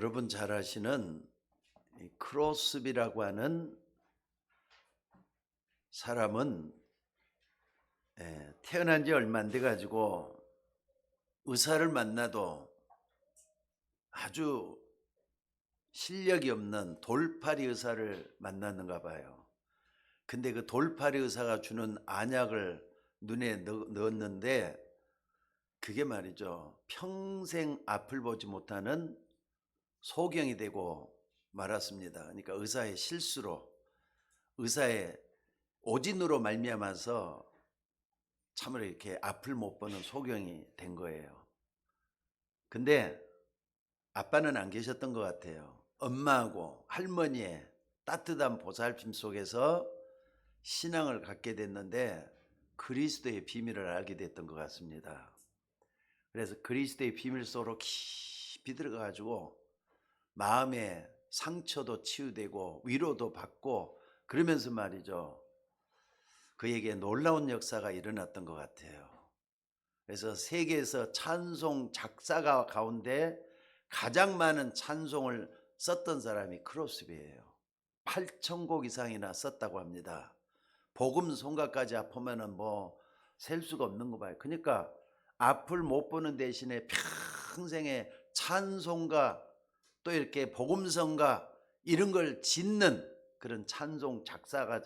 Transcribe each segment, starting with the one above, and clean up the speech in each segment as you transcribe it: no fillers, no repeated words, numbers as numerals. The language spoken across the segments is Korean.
여러분 잘 아시는 이 크로스비라고 하는 사람은 태어난 지 얼마 안 돼 가지고 의사를 만나도 아주 실력이 없는 돌팔이 의사를 만났는가 봐요. 근데 그 돌팔이 의사가 주는 안약을 눈에 넣었는데 그게 말이죠, 평생 앞을 보지 못하는 소경이 되고 말았습니다. 그러니까 의사의 실수로, 의사의 오진으로 말미암아서 참으로 이렇게 앞을 못 보는 소경이 된 거예요. 근데 아빠는 안 계셨던 것 같아요. 엄마하고 할머니의 따뜻한 보살핌 속에서 신앙을 갖게 됐는데 그리스도의 비밀을 알게 됐던 것 같습니다. 그래서 그리스도의 비밀 속으로 깊이 들어가가지고 마음의 상처도 치유되고 위로도 받고 그러면서 말이죠, 그에게 놀라운 역사가 일어났던 것 같아요. 그래서 세계에서 찬송 작사가 가운데 가장 많은 찬송을 썼던 사람이 크로스비예요. 8,000곡 이상이나 썼다고 합니다. 복음 송가까지 합하면은 뭐 셀 수가 없는 거 봐요. 그러니까 앞을 못 보는 대신에 평생의 찬송가 또 이렇게 복음성가 이런 걸 짓는 그런 찬송 작사가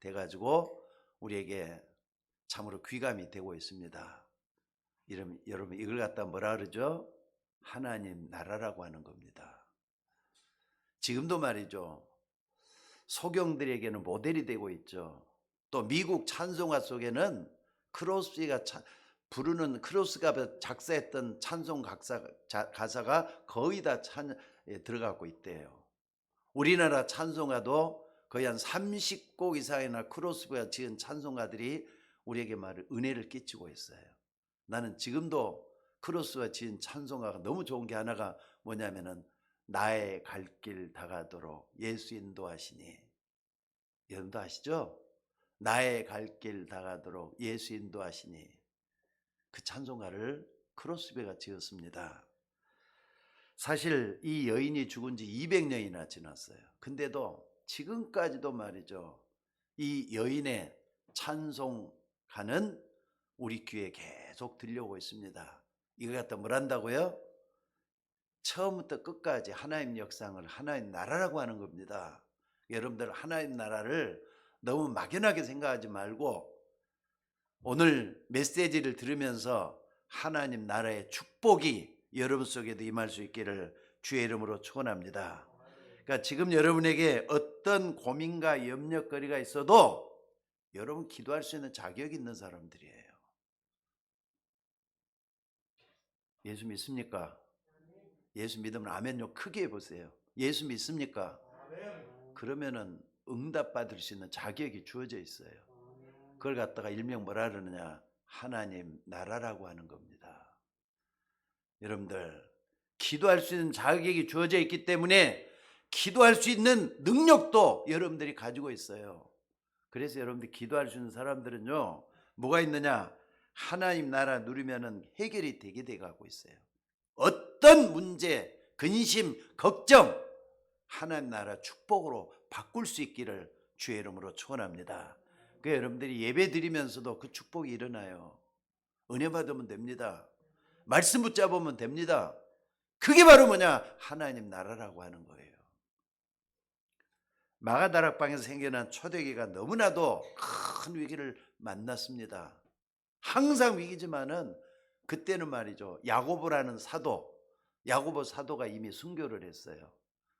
돼가지고 우리에게 참으로 귀감이 되고 있습니다. 여러분 이걸 갖다 뭐라 그러죠? 하나님 나라라고 하는 겁니다. 지금도 말이죠, 소경들에게는 모델이 되고 있죠. 또 미국 찬송가 속에는 크로스비가 부르는, 크로스가 작사했던 찬송 가사가 거의 다 들어가고 있대요. 우리나라 찬송가도 거의 한 30곡 이상이나 크로스비가 지은 찬송가들이 우리에게 은혜를 끼치고 있어요. 나는 지금도 크로스가 지은 찬송가가 너무 좋은 게 하나가 뭐냐면은 나의 갈 길 다가도록 예수 인도하시니. 여러분도 아시죠? 나의 갈 길 다가도록 예수 인도하시니. 그 찬송가를 크로스비가 지었습니다. 사실 이 여인이 죽은 지 200년이나 지났어요. 근데도 지금까지도 말이죠, 이 여인의 찬송가는 우리 귀에 계속 들려오고 있습니다. 이거 갖다 뭘 한다고요? 처음부터 끝까지 하나님 역상을 하나님 나라라고 하는 겁니다. 여러분들 하나님 나라를 너무 막연하게 생각하지 말고 오늘 메시지를 들으면서 하나님 나라의 축복이 여러분 속에도 임할 수 있기를 주의 이름으로 축원합니다. 그러니까 지금 여러분에게 어떤 고민과 염려거리가 있어도 여러분 기도할 수 있는 자격이 있는 사람들이에요. 예수 믿습니까? 예수 믿으면 아멘요 크게 해보세요. 예수 믿습니까? 그러면은 응답받을 수 있는 자격이 주어져 있어요. 그걸 갖다가 일명 뭐라 그러느냐, 하나님 나라라고 하는 겁니다. 여러분들 기도할 수 있는 자격이 주어져 있기 때문에 기도할 수 있는 능력도 여러분들이 가지고 있어요. 그래서 여러분들 기도할 수 있는 사람들은요, 뭐가 있느냐, 하나님 나라 누리면은 해결이 되게 돼가고 있어요. 어떤 문제, 근심, 걱정 하나님 나라 축복으로 바꿀 수 있기를 주의 이름으로 축원합니다. 그러니까 여러분들이 예배 드리면서도 그 축복이 일어나요. 은혜 받으면 됩니다. 말씀 붙잡으면 됩니다. 그게 바로 뭐냐, 하나님 나라라고 하는 거예요. 마가다락방에서 생겨난 초대교회가 너무나도 큰 위기를 만났습니다. 항상 위기지만은 그때는 말이죠, 야고보라는 사도, 야고보 사도가 이미 순교를 했어요.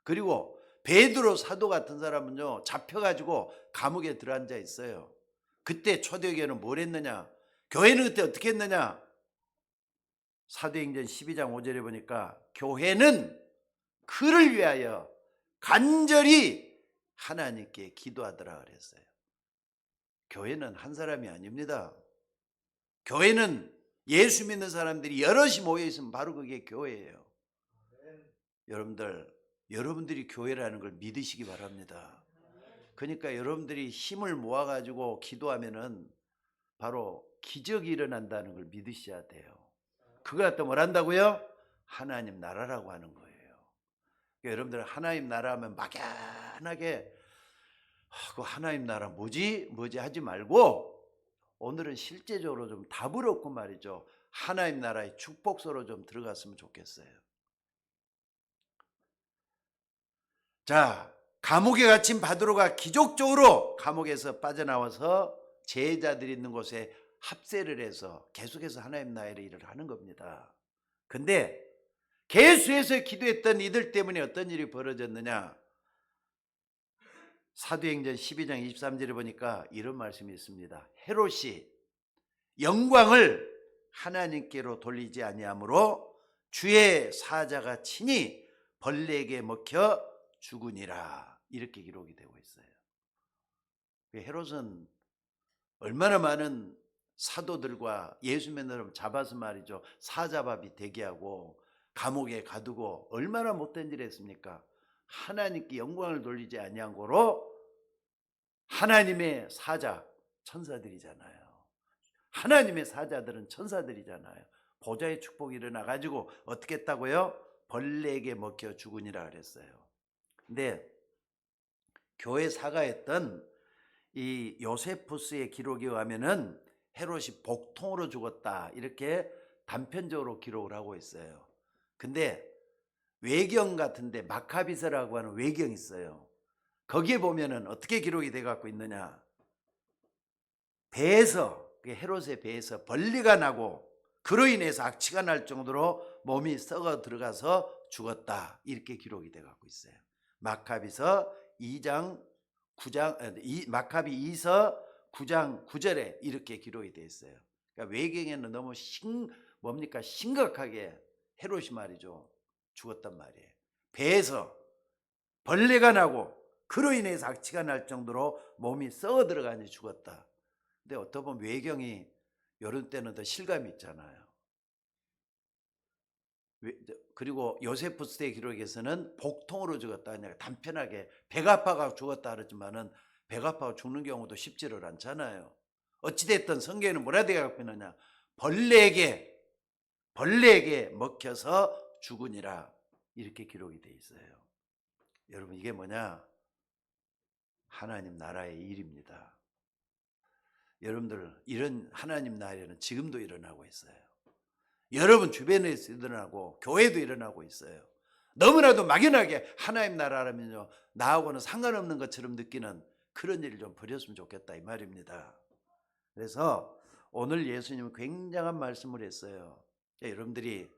그리고 베드로 사도 같은 사람은요, 잡혀가지고 감옥에 들어앉아 있어요. 그때 초대교회는 뭘 했느냐, 교회는 그때 어떻게 했느냐, 사도행전 12장 5절에 보니까 교회는 그를 위하여 간절히 하나님께 기도하더라 그랬어요. 교회는 한 사람이 아닙니다. 교회는 예수 믿는 사람들이 여럿이 모여 있으면 바로 그게 교회예요. 여러분들이 교회라는 걸 믿으시기 바랍니다. 그러니까 여러분들이 힘을 모아가지고 기도하면은 바로 기적이 일어난다는 걸 믿으셔야 돼요. 그걸 갖다 뭘 한다고요? 하나님 나라라고 하는 거예요. 여러분들 하나님 나라 하면 막연하게 그 하나님 나라 뭐지 하지 말고 오늘은 실제적으로 좀 답을 얻고 말이죠. 하나님 나라의 축복소로 좀 들어갔으면 좋겠어요. 자, 감옥에 갇힌 바드로가 기적적으로 감옥에서 빠져나와서 제자들이 있는 곳에 합세를 해서 계속해서 하나님 나라의 일을 하는 겁니다. 근데 계속해서 기도했던 이들 때문에 어떤 일이 벌어졌느냐? 사도행전 12장 23절에 보니까 이런 말씀이 있습니다. 헤롯이 영광을 하나님께로 돌리지 아니하므로 주의 사자가 친히 벌레에게 먹혀 죽으니라. 이렇게 기록이 되고 있어요. 헤롯은 얼마나 많은 사도들과 예수 믿는 사람 잡아서 말이죠. 사자밥이 대기하고 감옥에 가두고 얼마나 못된 일을 했습니까? 하나님께 영광을 돌리지 아니한 거로 하나님의 사자 천사들이잖아요. 하나님의 사자들은 천사들이잖아요. 보좌의 축복이 일어나가지고 어떻게 했다고요? 벌레에게 먹혀 죽으니라 그랬어요. 근데 교회 사가였던 이 요세푸스의 기록에 의하면은 헤롯이 복통으로 죽었다 이렇게 단편적으로 기록을 하고 있어요. 근데 외경 같은데 마카비서라고 하는 외경이 있어요. 거기에 보면은 어떻게 기록이 돼 갖고 있느냐? 배에서 헤롯의 배에서 벌레가 나고 그로 인해서 악취가 날 정도로 몸이 썩어 들어가서 죽었다 이렇게 기록이 돼 갖고 있어요. 마카비서 2장 9장 마카비 2서 9장 9절에 이렇게 기록이 되어 있어요. 그러니까 외경에는 너무 심각하게 헤롯이 말이죠 죽었단 말이에요. 배에서 벌레가 나고 그로 인해서 악취가 날 정도로 몸이 썩어 들어가니 죽었다. 근데 어떻게 보면 외경이 이런 때는 더 실감이 있잖아요. 그리고 요세푸스의 기록에서는 복통으로 죽었다. 단편하게 배가 아파가 죽었다 그러지만은 배가 아파가 죽는 경우도 쉽지를 않잖아요. 어찌됐든 성경에는 뭐라 되어 있느냐? 벌레에게 먹혀서 죽으니라 이렇게 기록이 되어 있어요. 여러분 이게 뭐냐? 하나님 나라의 일입니다. 여러분들 이런 하나님 나라는 지금도 일어나고 있어요. 여러분 주변에서 일어나고 교회도 일어나고 있어요. 너무나도 막연하게 하나님 나라라면요 나하고는 상관없는 것처럼 느끼는 그런 일을 좀 버렸으면 좋겠다 이 말입니다. 그래서 오늘 예수님은 굉장한 말씀을 했어요. 여러분들이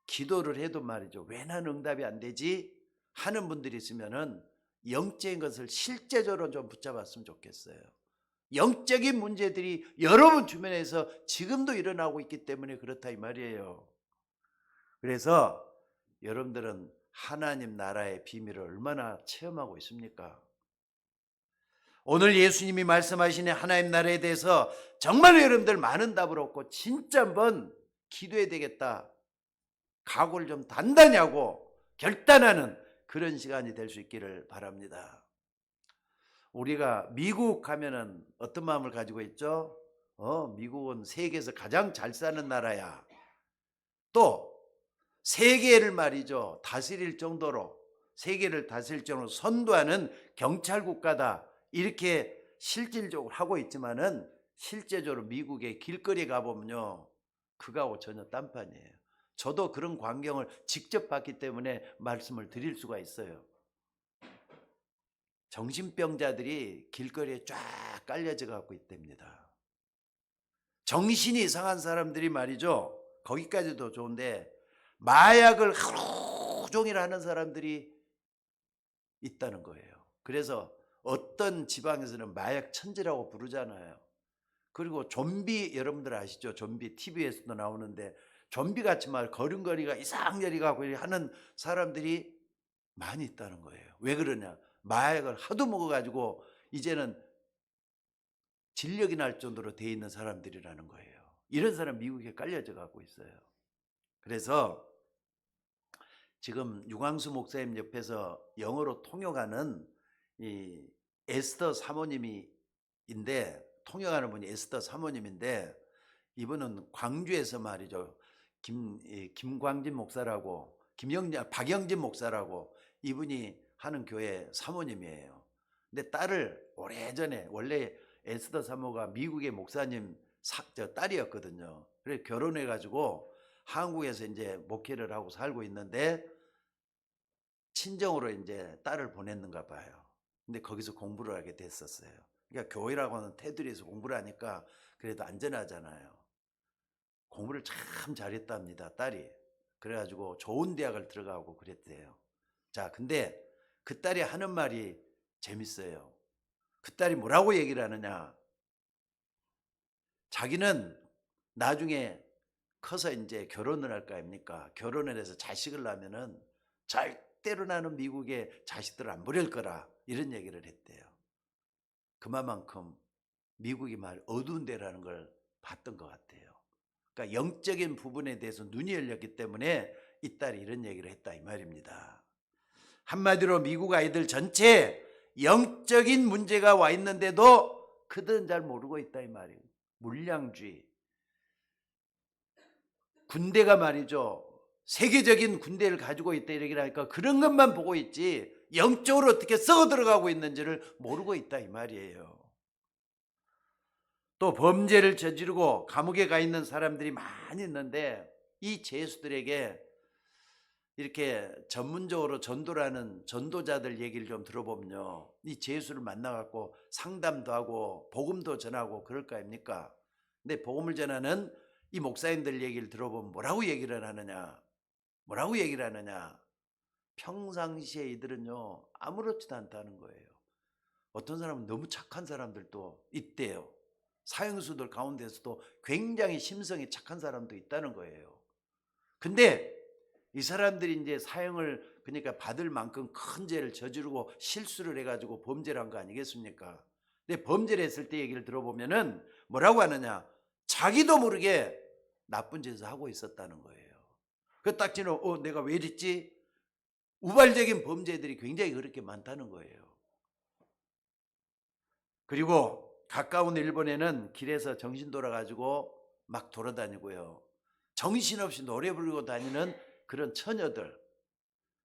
기도를 해도 말이죠 왜 난 응답이 안 되지 하는 분들이 있으면은 영적인 것을 실제적으로 좀 붙잡았으면 좋겠어요. 영적인 문제들이 여러분 주변에서 지금도 일어나고 있기 때문에 그렇다 이 말이에요. 그래서 여러분들은 하나님 나라의 비밀을 얼마나 체험하고 있습니까? 오늘 예수님이 말씀하시는 하나님 나라에 대해서 정말 여러분들 많은 답을 얻고 진짜 한번 기도해야 되겠다. 각오를 좀 단단히 하고 결단하는 그런 시간이 될 수 있기를 바랍니다. 우리가 미국 가면은 어떤 마음을 가지고 있죠? 미국은 세계에서 가장 잘 사는 나라야. 또 세계를 말이죠 다스릴 정도로 세계를 다스릴 정도로 선도하는 경찰 국가다 이렇게 실질적으로 하고 있지만은 실제적으로 미국의 길거리 가보면요 그거하고 전혀 딴판이에요. 저도 그런 광경을 직접 봤기 때문에 말씀을 드릴 수가 있어요. 정신병자들이 길거리에 쫙 깔려져 갖고 있답니다. 정신이 이상한 사람들이 말이죠 거기까지도 좋은데 마약을 하루 종일 하는 사람들이 있다는 거예요. 그래서 어떤 지방에서는 마약 천지라고 부르잖아요. 그리고 좀비 여러분들 아시죠? 좀비 TV에서도 나오는데 좀비같이 말 걸음걸이가 이상열이 가고 하는 사람들이 많이 있다는 거예요. 왜 그러냐? 마약을 하도 먹어가지고 이제는 진력이 날 정도로 돼 있는 사람들이라는 거예요. 이런 사람 미국에 깔려져 가고 있어요. 그래서 지금 유광수 목사님 옆에서 영어로 통역하는 이 에스더 사모님인데 통역하는 분이 에스더 사모님인데 이분은 광주에서 말이죠 김광진 목사라고 박영진 목사라고 이분이 하는 교회 사모님이에요. 근데 딸을 오래전에 원래 에스더 사모가 미국의 목사님 딸이었거든요. 그래서 결혼해가지고 한국에서 이제 목회를 하고 살고 있는데 친정으로 이제 딸을 보냈는가 봐요. 근데 거기서 공부를 하게 됐었어요. 그러니까 교회라고 하는 테두리에서 공부를 하니까 그래도 안전하잖아요. 공부를 참 잘했답니다, 딸이. 그래가지고 좋은 대학을 들어가고 그랬대요. 자, 근데 그 딸이 하는 말이 재밌어요. 그 딸이 뭐라고 얘기를 하느냐. 자기는 나중에 커서 이제 결혼을 할 거 아닙니까? 결혼을 해서 자식을 낳으면은 절대로 나는 미국에 자식들을 안 보낼 거라 이런 얘기를 했대요. 그만큼 미국이 말 어두운 데라는 걸 봤던 것 같아요. 그러니까 영적인 부분에 대해서 눈이 열렸기 때문에 이 딸이 이런 얘기를 했다 이 말입니다. 한마디로 미국 아이들 전체에 영적인 문제가 와 있는데도 그들은 잘 모르고 있다 이 말이에요. 물량주의. 군대가 말이죠. 세계적인 군대를 가지고 있다 이렇게 하니까 그런 것만 보고 있지 영적으로 어떻게 썩어 들어가고 있는지를 모르고 있다 이 말이에요. 또 범죄를 저지르고 감옥에 가 있는 사람들이 많이 있는데 이 죄수들에게 이렇게 전문적으로 전도라는 전도자들 얘기를 좀 들어보면요. 이 죄수를 만나갖고 상담도 하고 복음도 전하고 그럴 거 아닙니까? 근데 복음을 전하는 이 목사님들 얘기를 들어보면 뭐라고 얘기를 하느냐? 뭐라고 얘기를 하느냐? 평상시에 이들은요 아무렇지도 않다는 거예요. 어떤 사람은 너무 착한 사람들도 있대요. 사형수들 가운데서도 굉장히 심성이 착한 사람도 있다는 거예요. 근데 이 사람들이 이제 사형을 그러니까 받을 만큼 큰 죄를 저지르고 실수를 해가지고 범죄를 한 거 아니겠습니까? 근데 범죄를 했을 때 얘기를 들어보면은 뭐라고 하느냐? 자기도 모르게 나쁜 짓을 하고 있었다는 거예요. 그 딱 지는 내가 왜 이랬지? 우발적인 범죄들이 굉장히 그렇게 많다는 거예요. 그리고 가까운 일본에는 길에서 정신 돌아가지고 막 돌아다니고요. 정신없이 노래 부르고 다니는 그런 처녀들.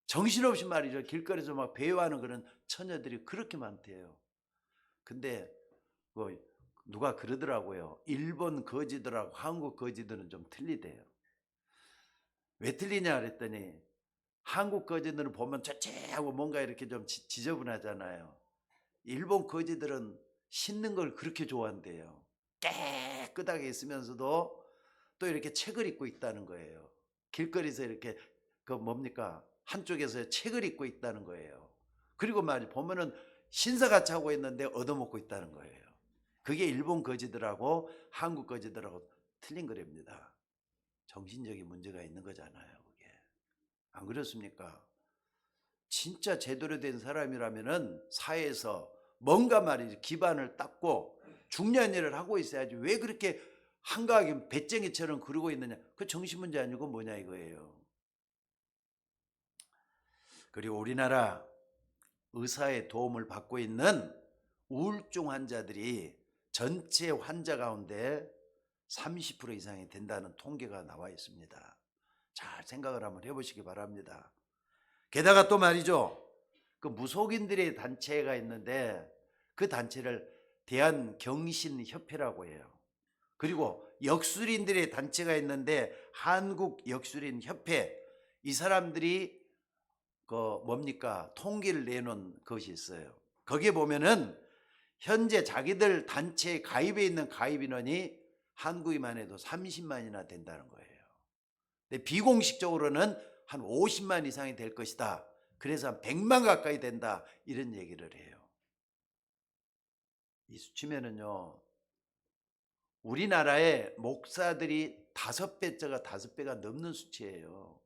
정신없이 말이죠. 길거리에서 막 배회하는 그런 처녀들이 그렇게 많대요. 근데 누가 그러더라고요. 일본 거지들하고 한국 거지들은 좀 틀리대요. 왜 틀리냐 그랬더니 한국 거지들은 보면 쩌찌하고 뭔가 이렇게 좀 지저분하잖아요. 일본 거지들은 씻는 걸 그렇게 좋아한대요. 깨끗하게 있으면서도 또 이렇게 책을 읽고 있다는 거예요. 길거리에서 이렇게 뭡니까? 한쪽에서 책을 읽고 있다는 거예요. 그리고 보면은 신사같이 하고 있는데 얻어먹고 있다는 거예요. 그게 일본 거지들하고 한국 거지들하고 틀린 거랍니다. 정신적인 문제가 있는 거잖아요. 그게. 안 그렇습니까? 진짜 제대로 된 사람이라면은 사회에서 뭔가 말이지 기반을 닦고 중요한 일을 하고 있어야지 왜 그렇게 한가하게 배짱이처럼 그러고 있느냐. 그 정신문제 아니고 뭐냐 이거예요. 그리고 우리나라 의사의 도움을 받고 있는 우울증 환자들이 전체 환자 가운데 30% 이상이 된다는 통계가 나와 있습니다. 잘 생각을 한번 해보시기 바랍니다. 게다가 또 말이죠. 그 무속인들의 단체가 있는데 그 단체를 대한경신협회라고 해요. 그리고 역술인들의 단체가 있는데 한국역술인협회. 이 사람들이 통계를 내놓은 것이 있어요. 거기에 보면은 현재 자기들 단체에 가입해 있는 가입 인원이 한국에만 해도 30만이나 된다는 거예요. 근데 비공식적으로는 한 50만 이상이 될 것이다. 그래서 한 100만 가까이 된다. 이런 얘기를 해요. 이 수치면은요. 우리나라의 목사들이 5배가 넘는 수치예요.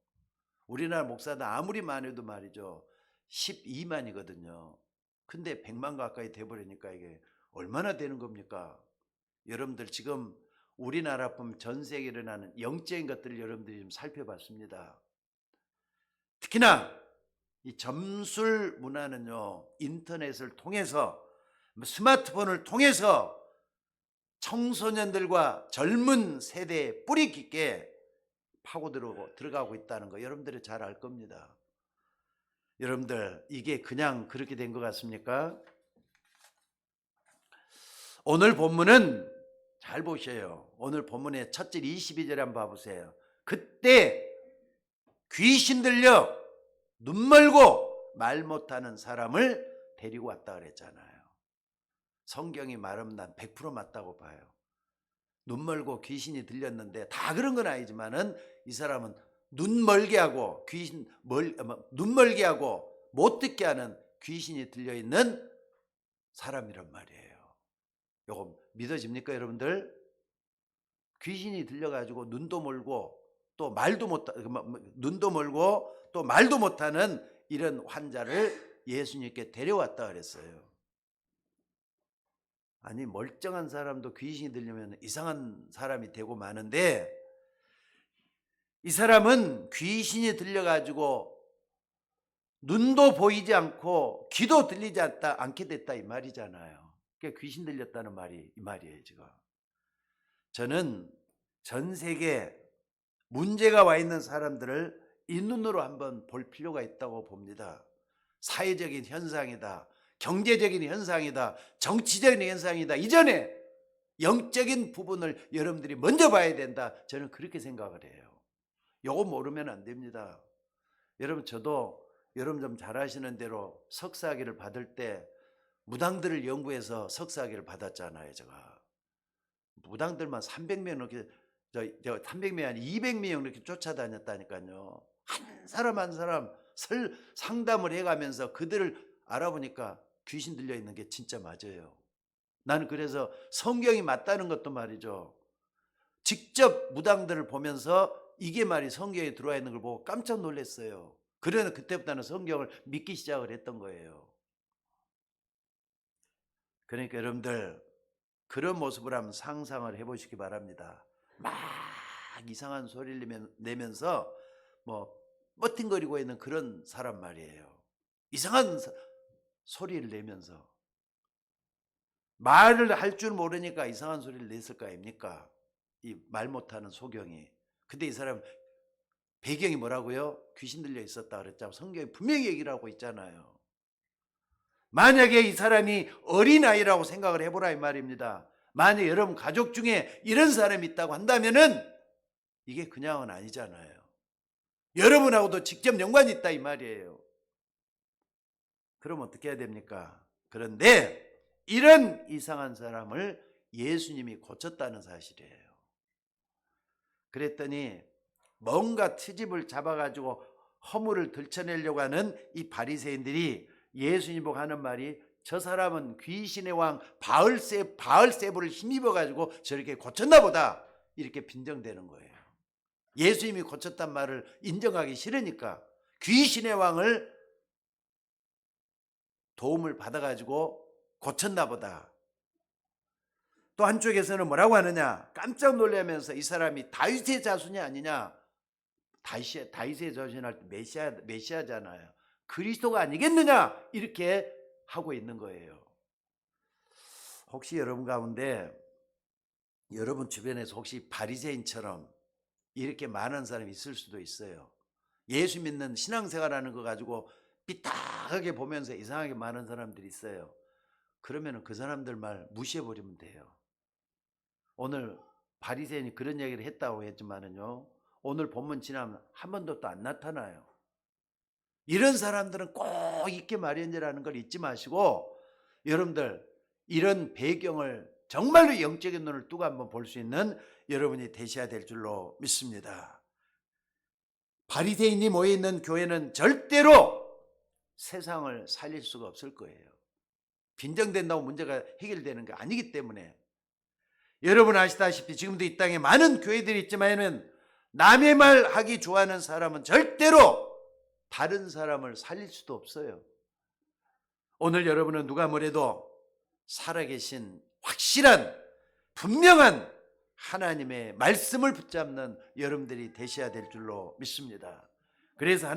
우리나라 목사들 아무리 많아도 말이죠. 12만이거든요. 근데 100만 가까이 돼버리니까 이게 얼마나 되는 겁니까? 여러분들 지금 우리나라뿐 전 세계에 일어나는 영적인 것들을 여러분들이 좀 살펴봤습니다. 특히나 이 점술 문화는요. 인터넷을 통해서 스마트폰을 통해서 청소년들과 젊은 세대에 뿌리 깊게 파고 들어가고 있다는 거 여러분들이 잘 알 겁니다. 여러분들 이게 그냥 그렇게 된 것 같습니까? 오늘 본문은 잘 보셔요. 오늘 본문의 첫절 22절에 한번 봐보세요. 그때 귀신 들려 눈 멀고 말 못하는 사람을 데리고 왔다 그랬잖아요. 성경이 말하면 난 100% 맞다고 봐요. 눈 멀고 귀신이 들렸는데 다 그런 건 아니지만은 이 사람은 눈 멀게 하고 눈 멀게 하고 못 듣게 하는 귀신이 들려 있는 사람이란 말이에요. 요거 믿어집니까, 여러분들? 귀신이 들려가지고 눈도 멀고 또 말도 못 눈도 멀고 또 말도 못하는 이런 환자를 예수님께 데려왔다 그랬어요. 아니 멀쩡한 사람도 귀신이 들리면 이상한 사람이 되고 마는데 이 사람은 귀신이 들려가지고 눈도 보이지 않고 귀도 들리지 않게 됐다 이 말이잖아요. 그러니까 귀신 들렸다는 말이 이 말이에요. 지금 저는 전 세계 문제가 와 있는 사람들을 이 눈으로 한번 볼 필요가 있다고 봅니다. 사회적인 현상이다, 경제적인 현상이다, 정치적인 현상이다. 이전에 영적인 부분을 여러분들이 먼저 봐야 된다. 저는 그렇게 생각을 해요. 요거 모르면 안 됩니다. 여러분 저도 여러분 좀 잘 아시는 대로 석사학위를 받을 때 무당들을 연구해서 석사학위를 받았잖아요. 제가 무당들만 300명 이렇게 300명이 아니 200명 이렇게 쫓아다녔다니까요. 한 사람 한 사람 상담을 해가면서 그들을 알아보니까 귀신 들려 있는 게 진짜 맞아요. 나는 그래서 성경이 맞다는 것도 말이죠. 직접 무당들을 보면서 이게 말이 성경에 들어와 있는 걸 보고 깜짝 놀랐어요. 그래서 그때부터는 성경을 믿기 시작을 했던 거예요. 그러니까 여러분들 그런 모습을 한번 상상을 해보시기 바랍니다. 막 이상한 소리를 내면서 뭐 뻗팅거리고 있는 그런 사람 말이에요. 이상한 소리를 내면서 말을 할 줄 모르니까 이상한 소리를 냈을 거 아닙니까? 이 말 못하는 소경이. 근데 이 사람 배경이 뭐라고요? 귀신 들려 있었다 그랬잖아요. 성경이 분명히 얘기를 하고 있잖아요. 만약에 이 사람이 어린아이라고 생각을 해보라 이 말입니다. 만약 여러분 가족 중에 이런 사람이 있다고 한다면은 이게 그냥은 아니잖아요. 여러분하고도 직접 연관이 있다 이 말이에요. 그럼 어떻게 해야 됩니까? 그런데 이런 이상한 사람을 예수님이 고쳤다는 사실이에요. 그랬더니 뭔가 트집을 잡아가지고 허물을 들춰내려고 하는 이 바리새인들이 예수님 보고 하는 말이 저 사람은 귀신의 왕 바알세불을 힘입어가지고 저렇게 고쳤나 보다 이렇게 빈정대는 거예요. 예수님이 고쳤단 말을 인정하기 싫으니까 귀신의 왕을 도움을 받아가지고 고쳤나 보다. 또 한쪽에서는 뭐라고 하느냐, 깜짝 놀라면서 이 사람이 다윗의 자손이 아니냐, 다윗의 자손할 때 메시아잖아요. 그리스도가 아니겠느냐 이렇게 하고 있는 거예요. 혹시 여러분 가운데 여러분 주변에서 혹시 바리새인처럼 이렇게 많은 사람이 있을 수도 있어요. 예수 믿는 신앙생활하는 거 가지고 삐딱하게 보면서 이상하게 많은 사람들이 있어요. 그러면 그 사람들 말 무시해버리면 돼요. 오늘 바리새인이 그런 얘기를 했다고 했지만은요, 오늘 본문 지나면 한 번도 또 안 나타나요. 이런 사람들은 꼭 있게 마련이라는 걸 잊지 마시고 여러분들 이런 배경을 정말로 영적인 눈을 뜨고 한번 볼 수 있는 여러분이 되셔야 될 줄로 믿습니다. 바리새인이 모여있는 교회는 절대로 세상을 살릴 수가 없을 거예요. 빈정된다고 문제가 해결되는 게 아니기 때문에. 여러분 아시다시피 지금도 이 땅에 많은 교회들이 있지만 남의 말 하기 좋아하는 사람은 절대로 다른 사람을 살릴 수도 없어요. 오늘 여러분은 누가 뭐래도 살아계신 확실한 분명한 하나님의 말씀을 붙잡는 여러분들이 되셔야 될 줄로 믿습니다. 그래서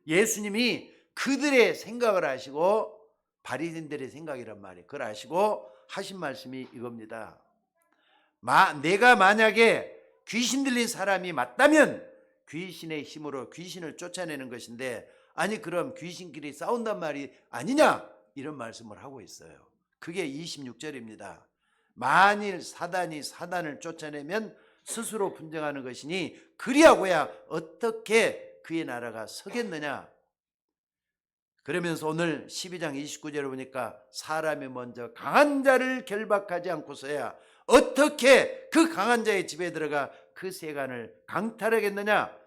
예수님이 그들의 생각을 아시고 바리새인들의 생각이란 말이에요. 그걸 아시고 하신 말씀이 이겁니다. 내가 만약에 귀신 들린 사람이 맞다면 귀신의 힘으로 귀신을 쫓아내는 것인데, 아니 그럼 귀신끼리 싸운단 말이 아니냐, 이런 말씀을 하고 있어요. 그게 26절입니다. 만일 사단이 사단을 쫓아내면 스스로 분쟁하는 것이니 그리하고야 어떻게 그의 나라가 서겠느냐. 그러면서 오늘 12장 29절을 보니까 사람이 먼저 강한 자를 결박하지 않고서야 어떻게 그 강한 자의 집에 들어가 그 세간을 강탈하겠느냐.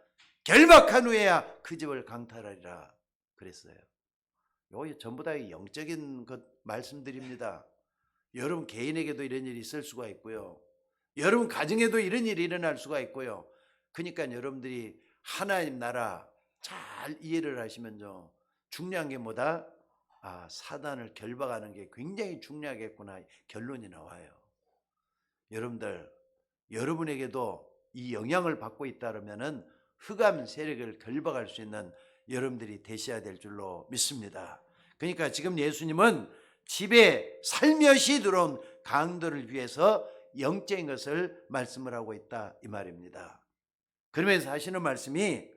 결박한 후에야 그 집을 강탈하리라 그랬어요. 이거 전부 다 영적인 것 말씀드립니다. 여러분 개인에게도 이런 일이 있을 수가 있고요. 여러분 가정에도 이런 일이 일어날 수가 있고요. 그러니까 여러분들이 하나님 나라 잘 이해를 하시면요, 중요한 게 뭐다? 사단을 결박하는 게 굉장히 중요하겠구나 결론이 나와요. 여러분들, 여러분에게도 이 영향을 받고 있다면은 흑암 세력을 결박할 수 있는 여러분들이 되셔야 될 줄로 믿습니다. 그러니까 지금 예수님은 집에 살며시 들어온 강도를 위해서 영적인 것을 말씀을 하고 있다 이 말입니다. 그러면서 하시는 말씀이,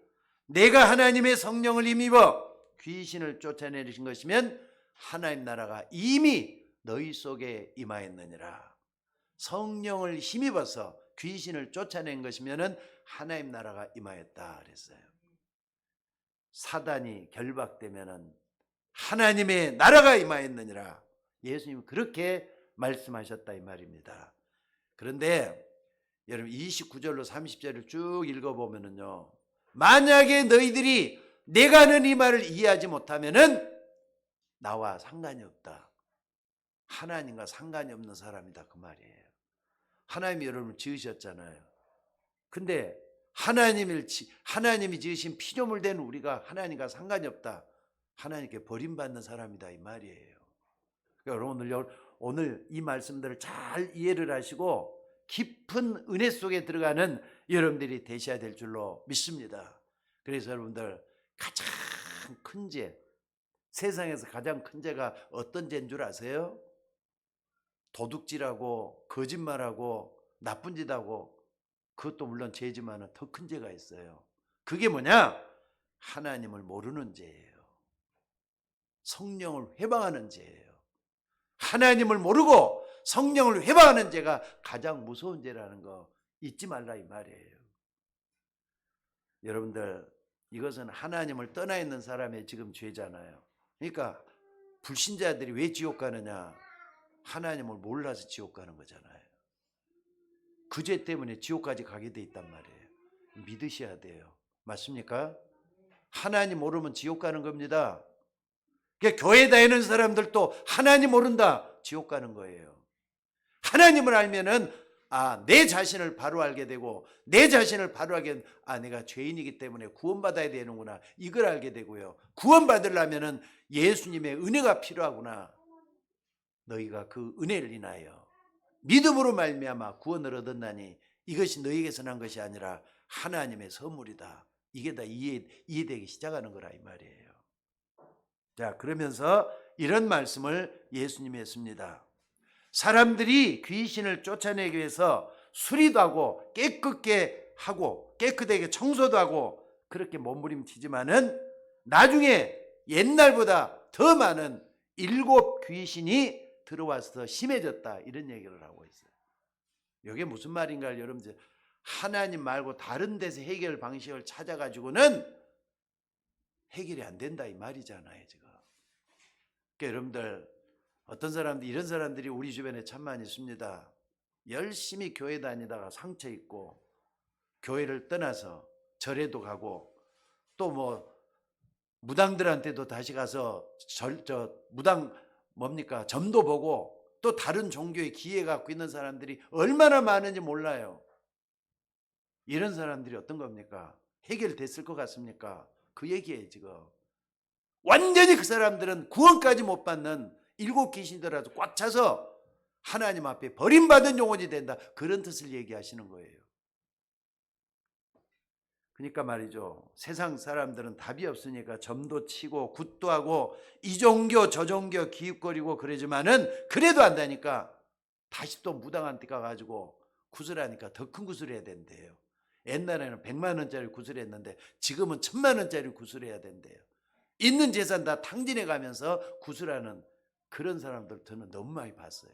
내가 하나님의 성령을 힘입어 귀신을 쫓아내신 것이면 하나님 나라가 이미 너희 속에 임하였느니라. 성령을 힘입어서 귀신을 쫓아낸 것이면 하나님 나라가 임하였다 그랬어요. 사단이 결박되면 하나님의 나라가 임하였느니라. 예수님은 그렇게 말씀하셨다 이 말입니다. 그런데 여러분 29절로 30절을 쭉 읽어보면요, 만약에 너희들이 내가 하는 이 말을 이해하지 못하면은 나와 상관이 없다. 하나님과 상관이 없는 사람이다 그 말이에요. 하나님이 여러분을 지으셨잖아요. 근데 하나님이 지으신 피조물 된 우리가 하나님과 상관이 없다. 하나님께 버림받는 사람이다 이 말이에요. 그러니까 오늘 이 말씀들을 잘 이해를 하시고 깊은 은혜 속에 들어가는 여러분들이 되셔야 될 줄로 믿습니다. 그래서 여러분들, 가장 큰 죄, 세상에서 가장 큰 죄가 어떤 죄인 줄 아세요? 도둑질하고 거짓말하고 나쁜 짓 하고, 그것도 물론 죄지만 더 큰 죄가 있어요. 그게 뭐냐? 하나님을 모르는 죄예요. 성령을 회방하는 죄예요. 하나님을 모르고 성령을 회방하는 죄가 가장 무서운 죄라는 거 잊지 말라 이 말이에요. 여러분들, 이것은 하나님을 떠나 있는 사람의 지금 죄잖아요. 그러니까 불신자들이 왜 지옥 가느냐? 하나님을 몰라서 지옥 가는 거잖아요. 그 죄 때문에 지옥까지 가게 돼 있단 말이에요. 믿으셔야 돼요. 맞습니까? 하나님 모르면 지옥 가는 겁니다. 그러니까 교회 다니는 사람들도 하나님 모른다, 지옥 가는 거예요. 하나님을 알면은 내 자신을 바로 알게 되고, 내 자신을 바로 알게 되면 내가 죄인이기 때문에 구원받아야 되는구나, 이걸 알게 되고요. 구원받으려면은 예수님의 은혜가 필요하구나. 너희가 그 은혜를 인하여 믿음으로 말미암아 구원을 얻었나니 이것이 너희에게서 난 것이 아니라 하나님의 선물이다. 이게 다 이해되기 시작하는 거라 이 말이에요. 자, 그러면서 이런 말씀을 예수님이 했습니다. 사람들이 귀신을 쫓아내기 위해서 수리도 하고 깨끗게 하고 깨끗하게 청소도 하고 그렇게 몸부림치지만은 나중에 옛날보다 더 많은 7 귀신이 들어와서 심해졌다, 이런 얘기를 하고 있어요. 이게 무슨 말인가를 여러분들, 하나님 말고 다른 데서 해결 방식을 찾아가지고는 해결이 안 된다 이 말이잖아요 지금. 그러니까 여러분들, 어떤 사람들, 이런 사람들이 우리 주변에 참 많이 있습니다. 열심히 교회 다니다가 상처 있고 교회를 떠나서 절에도 가고 또 뭐 무당들한테도 다시 가서 무당 점도 보고 또 다른 종교의 기회 갖고 있는 사람들이 얼마나 많은지 몰라요. 이런 사람들이 어떤 겁니까? 해결됐을 것 같습니까? 그 얘기예요 지금. 완전히 그 사람들은 구원까지 못 받는 7 귀신들라도 꽉 차서 하나님 앞에 버림받은 영혼이 된다, 그런 뜻을 얘기하시는 거예요. 그러니까 말이죠, 세상 사람들은 답이 없으니까 점도 치고 굿도 하고 이 종교 저 종교 기웃거리고 그러지만은 그래도 안 되니까 다시 또 무당한테 가가지고 구슬하니까 더 큰 구슬 해야 된대요. 옛날에는 100만 원짜리 구슬했는데 지금은 1000만 원짜리 구슬해야 된대요. 있는 재산 다 탕진해 가면서 구슬하는 그런 사람들 저는 너무 많이 봤어요.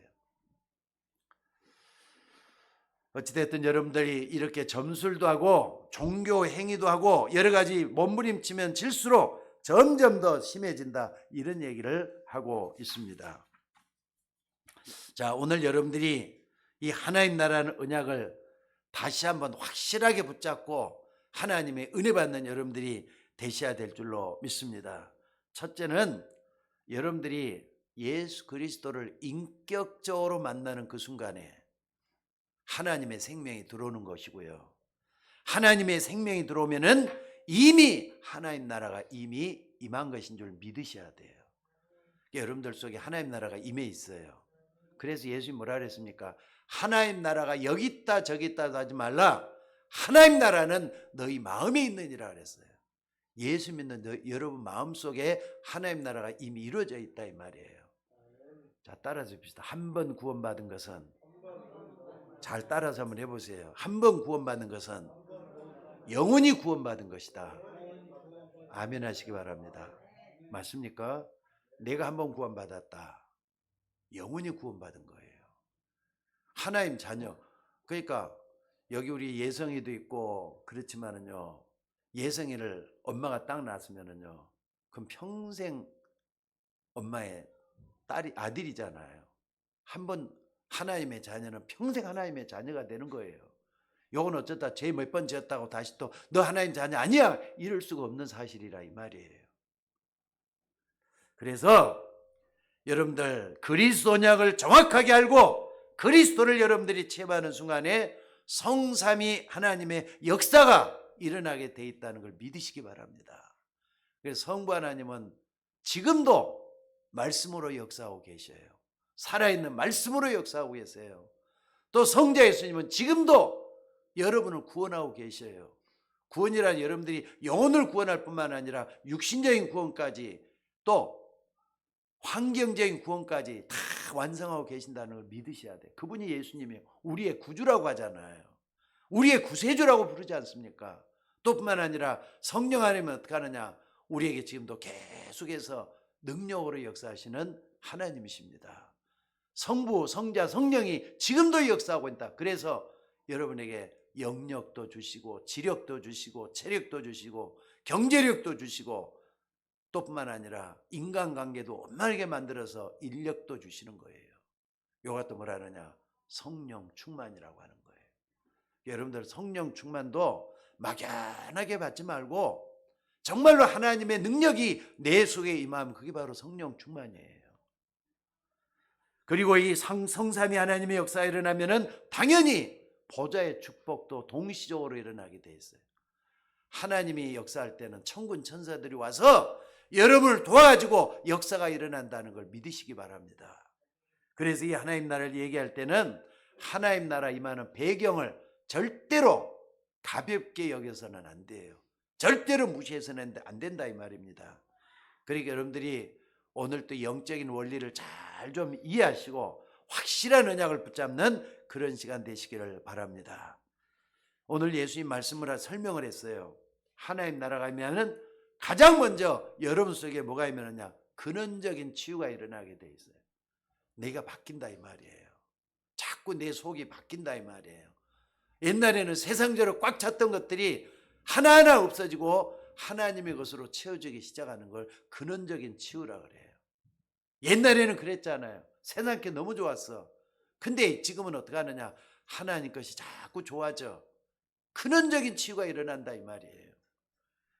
어찌됐든 여러분들이 이렇게 점술도 하고 종교 행위도 하고 여러 가지 몸부림치면 질수록 점점 더 심해진다, 이런 얘기를 하고 있습니다. 자, 오늘 여러분들이 이 하나님 나라는 언약을 다시 한번 확실하게 붙잡고 하나님의 은혜 받는 여러분들이 되셔야 될 줄로 믿습니다. 첫째는 여러분들이 예수 그리스도를 인격적으로 만나는 그 순간에 하나님의 생명이 들어오는 것이고요. 하나님의 생명이 들어오면은 이미 하나님 나라가 이미 임한 것인 줄 믿으셔야 돼요. 여러분들 속에 하나님 나라가 임해 있어요. 그래서 예수님 뭐라 그랬습니까? 하나님 나라가 여기 있다 저기 있다 하지 말라. 하나님 나라는 너희 마음에 있느니라 그랬어요. 예수 믿는 여러분 마음속에 하나님 나라가 이미 이루어져 있다 이 말이에요. 자, 따라서 봅시다. 한 번 구원받은 것은, 잘 따라서 한번 해보세요. 한 번 구원받은 것은 영원히 구원받은 것이다. 아멘 하시기 바랍니다. 맞습니까? 내가 한 번 구원받았다. 영원히 구원받은 거예요. 하나님 자녀. 그러니까 여기 우리 예성이도 있고 그렇지만은요, 예성이를 엄마가 딱 낳았으면은요, 그럼 평생 엄마의 아들이잖아요. 한번 하나님의 자녀는 평생 하나님의 자녀가 되는 거예요. 요건 어쩌다 죄 몇 번 지었다고 다시 또 너 하나님 자녀 아니야 이럴 수가 없는 사실이라 이 말이에요. 그래서 여러분들 그리스도 언약을 정확하게 알고 그리스도를 여러분들이 체험하는 순간에 성삼위 하나님의 역사가 일어나게 돼 있다는 걸 믿으시기 바랍니다. 그래서 성부 하나님은 지금도 말씀으로 역사하고 계셔요. 살아있는 말씀으로 역사하고 계세요. 또 성자 예수님은 지금도 여러분을 구원하고 계셔요. 구원이란 여러분들이 영혼을 구원할 뿐만 아니라 육신적인 구원까지 또 환경적인 구원까지 다 완성하고 계신다는 걸 믿으셔야 돼요. 그분이 예수님이에요. 우리의 구주라고 하잖아요. 우리의 구세주라고 부르지 않습니까? 또 뿐만 아니라 성령 안에면 어떻게 하느냐, 우리에게 지금도 계속해서 능력으로 역사하시는 하나님이십니다. 성부, 성자, 성령이 지금도 역사하고 있다. 그래서 여러분에게 영력도 주시고 지력도 주시고 체력도 주시고 경제력도 주시고 또 뿐만 아니라 인간관계도 원만하게 만들어서 인력도 주시는 거예요. 요가 또 뭐라 하느냐, 성령 충만이라고 하는 거예요. 여러분들 성령 충만도 막연하게 받지 말고 정말로 하나님의 능력이 내 속에 임하면 그게 바로 성령 충만이에요. 그리고 이 성삼위 하나님의 역사가 일어나면은 당연히 보좌의 축복도 동시적으로 일어나게 돼 있어요. 하나님이 역사할 때는 천군 천사들이 와서 여러분을 도와가지고 역사가 일어난다는 걸 믿으시기 바랍니다. 그래서 이 하나님 나라를 얘기할 때는 하나님 나라 임하는 배경을 절대로 가볍게 여겨서는 안 돼요. 절대로 무시해서는 안 된다 이 말입니다. 그러니까 여러분들이 오늘 또 영적인 원리를 잘 좀 이해하시고 확실한 언약을 붙잡는 그런 시간 되시기를 바랍니다. 오늘 예수님 말씀을 설명을 했어요. 하나님 나라가 임하면 가장 먼저 여러분 속에 뭐가 임하느냐, 근원적인 치유가 일어나게 돼 있어요. 내가 바뀐다 이 말이에요. 자꾸 내 속이 바뀐다 이 말이에요. 옛날에는 세상적으로 꽉 찼던 것들이 하나하나 없어지고 하나님의 것으로 채워지기 시작하는 걸 근원적인 치유라 그래요. 옛날에는 그랬잖아요. 세상 게 너무 좋았어. 근데 지금은 어떻게 하느냐, 하나님 것이 자꾸 좋아져. 근원적인 치유가 일어난다 이 말이에요.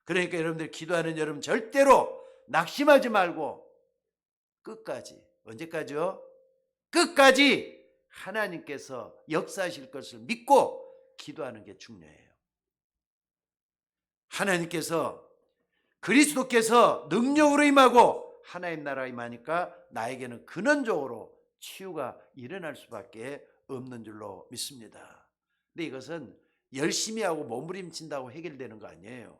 그러니까 여러분들 기도하는 여러분 절대로 낙심하지 말고 끝까지, 언제까지요? 끝까지 하나님께서 역사하실 것을 믿고 기도하는 게 중요해요. 하나님께서 그리스도께서 능력으로 임하고 하나님 나라가 임하니까 나에게는 근원적으로 치유가 일어날 수밖에 없는 줄로 믿습니다. 근데 이것은 열심히 하고 몸부림친다고 해결되는 거 아니에요.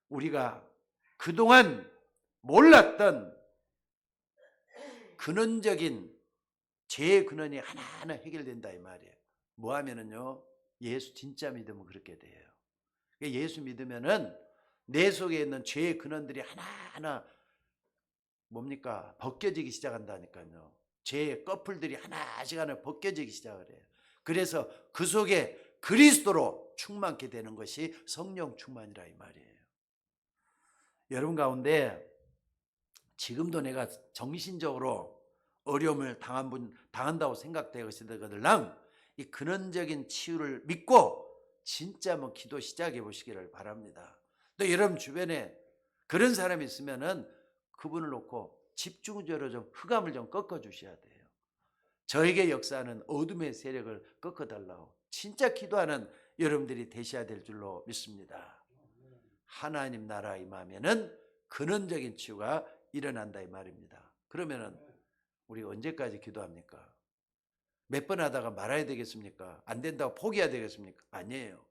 우리가 그동안 몰랐던 근원적인 죄의 근원이 하나하나 해결된다 이 말이에요. 뭐 하면은요, 예수 진짜 믿으면 그렇게 돼요. 예수 믿으면은 내 속에 있는 죄의 근원들이 하나하나 뭡니까? 벗겨지기 시작한다니까요. 죄의 꺼풀들이 하나씩 하나 벗겨지기 시작을 해요. 그래서 그 속에 그리스도로 충만케 되는 것이 성령 충만이라 이 말이에요. 여러분 가운데 지금도 내가 정신적으로 어려움을 당한다고 생각되거들랑 이 근원적인 치유를 믿고 진짜 한번 기도 시작해 보시기를 바랍니다. 또 여러분 주변에 그런 사람이 있으면은 그분을 놓고 집중적으로 좀 흑암을 좀 꺾어 주셔야 돼요. 저에게 역사하는 어둠의 세력을 꺾어 달라고 진짜 기도하는 여러분들이 되셔야 될 줄로 믿습니다. 하나님 나라 임하면은 근원적인 치유가 일어난다 이 말입니다. 그러면은 우리가 언제까지 기도합니까? 몇 번 하다가 말아야 되겠습니까? 안 된다고 포기해야 되겠습니까? 아니에요.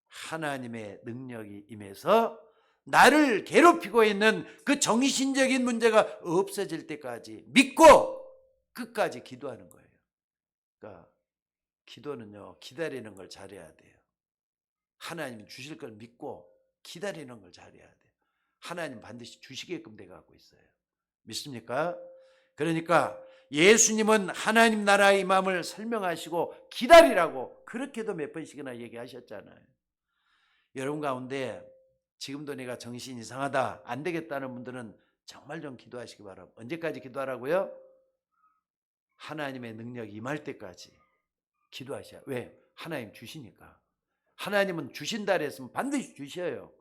하나님의 능력이 임해서 나를 괴롭히고 있는 그 정신적인 문제가 없어질 때까지 믿고 끝까지 기도하는 거예요. 그러니까 기도는요, 기다리는 걸 잘해야 돼요. 하나님이 주실 걸 믿고 기다리는 걸 잘해야 돼요. 하나님 반드시 주시게끔 돼 갖고 있어요. 믿습니까? 그러니까 예수님은 하나님 나라의 임함을 설명하시고 기다리라고 그렇게도 몇 번씩이나 얘기하셨잖아요. 여러분 가운데 지금도 내가 정신이 이상하다, 안 되겠다는 분들은 정말 좀 기도하시기 바랍니다. 언제까지 기도하라고요? 하나님의 능력이 임할 때까지 기도하셔야. 왜? 하나님 주시니까. 하나님은 주신다 그랬으면 반드시 주셔요.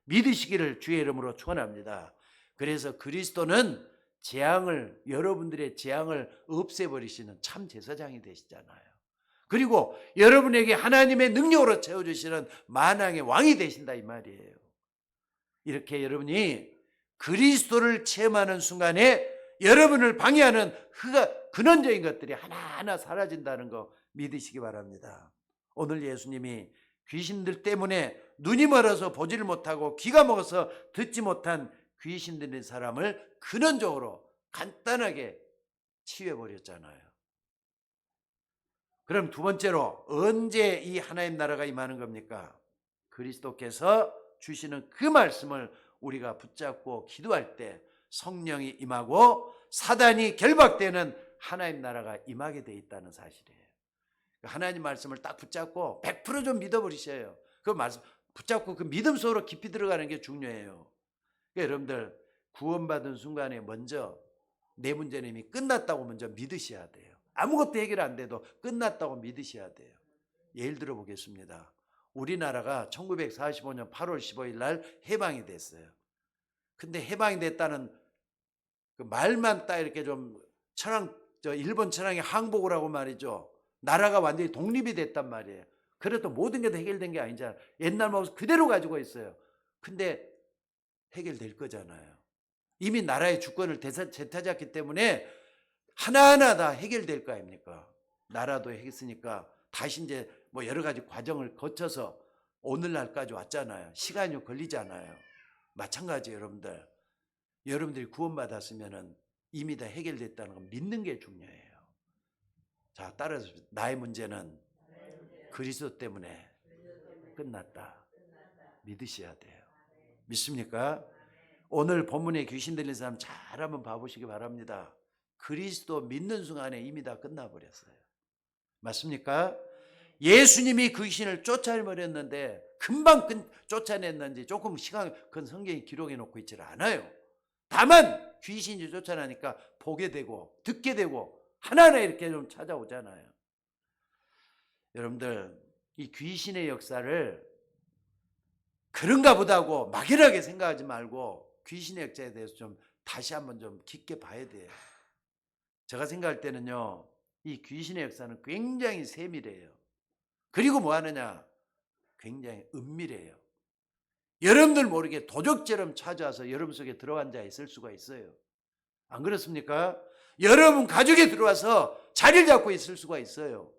믿으시기를 주의 이름으로 축원합니다. 그래서 그리스도는 재앙을, 여러분들의 재앙을 없애버리시는 참 제사장이 되시잖아요. 그리고 여러분에게 하나님의 능력으로 채워주시는 만왕의 왕이 되신다 이 말이에요. 이렇게 여러분이 그리스도를 체험하는 순간에 여러분을 방해하는 근원적인 것들이 하나하나 사라진다는 거 믿으시기 바랍니다. 오늘 예수님이 귀신들 때문에 눈이 멀어서 보지를 못하고 귀가 먹어서 듣지 못한 귀신 들린 사람을 근원적으로 간단하게 치유해버렸잖아요. 그럼 두 번째로 언제 이 하나님 나라가 임하는 겁니까? 그리스도께서 주시는 그 말씀을 우리가 붙잡고 기도할 때 성령이 임하고 사단이 결박되는 하나님 나라가 임하게 돼 있다는 사실이에요. 하나님 말씀을 딱 붙잡고 100%좀 믿어버리셔요. 그 말씀 붙잡고 그 믿음 속으로 깊이 들어가는 게 중요해요. 그러니까 여러분들 구원받은 순간에 먼저 내 문제는 이미 끝났다고 먼저 믿으셔야 돼요. 아무것도 해결 안 돼도 끝났다고 믿으셔야 돼요. 예를 들어 보겠습니다. 우리나라가 1945년 8월 15일 날 해방이 됐어요. 근데 해방이 됐다는 그 말만 딱 이렇게 좀 일본 천황이 항복을 하고 말이죠. 나라가 완전히 독립이 됐단 말이에요. 그래도 모든 게 다 해결된 게 아니잖아요. 옛날 모습 그대로 가지고 있어요. 근데 해결될 거잖아요. 이미 나라의 주권을 되찾았기 때문에 하나하나 다 해결될 거 아닙니까? 나라도 했으니까 다시 이제 뭐 여러 가지 과정을 거쳐서 오늘날까지 왔잖아요. 시간이 걸리잖아요. 마찬가지예요, 여러분들. 여러분들이 구원받았으면은 이미 다 해결됐다는 걸 믿는 게 중요해요. 자, 따라서 나의 문제는 그리스도 때문에 끝났다. 믿으셔야 돼요. 믿습니까? 오늘 본문에 귀신 들린 사람 잘 한번 봐보시기 바랍니다. 그리스도 믿는 순간에 이미 다 끝나버렸어요. 맞습니까? 예수님이 그 귀신을 쫓아내버렸는데 금방 쫓아냈는지 조금 시간 그건 성경에 기록해 놓고 있지 않아요. 다만 귀신이 쫓아나니까 보게 되고 듣게 되고 하나하나 이렇게 좀 찾아오잖아요. 여러분들 이 귀신의 역사를 그런가 보다 하고 막연하게 생각하지 말고 귀신의 역사에 대해서 좀 다시 한번 좀 깊게 봐야 돼요. 제가 생각할 때는요, 이 귀신의 역사는 굉장히 세밀해요. 그리고 뭐 하느냐? 굉장히 은밀해요. 여러분들 모르게 도적처럼 찾아와서 여러분 속에 들어간 자 있을 수가 있어요. 안 그렇습니까? 여러분 가족에 들어와서 자리를 잡고 있을 수가 있어요.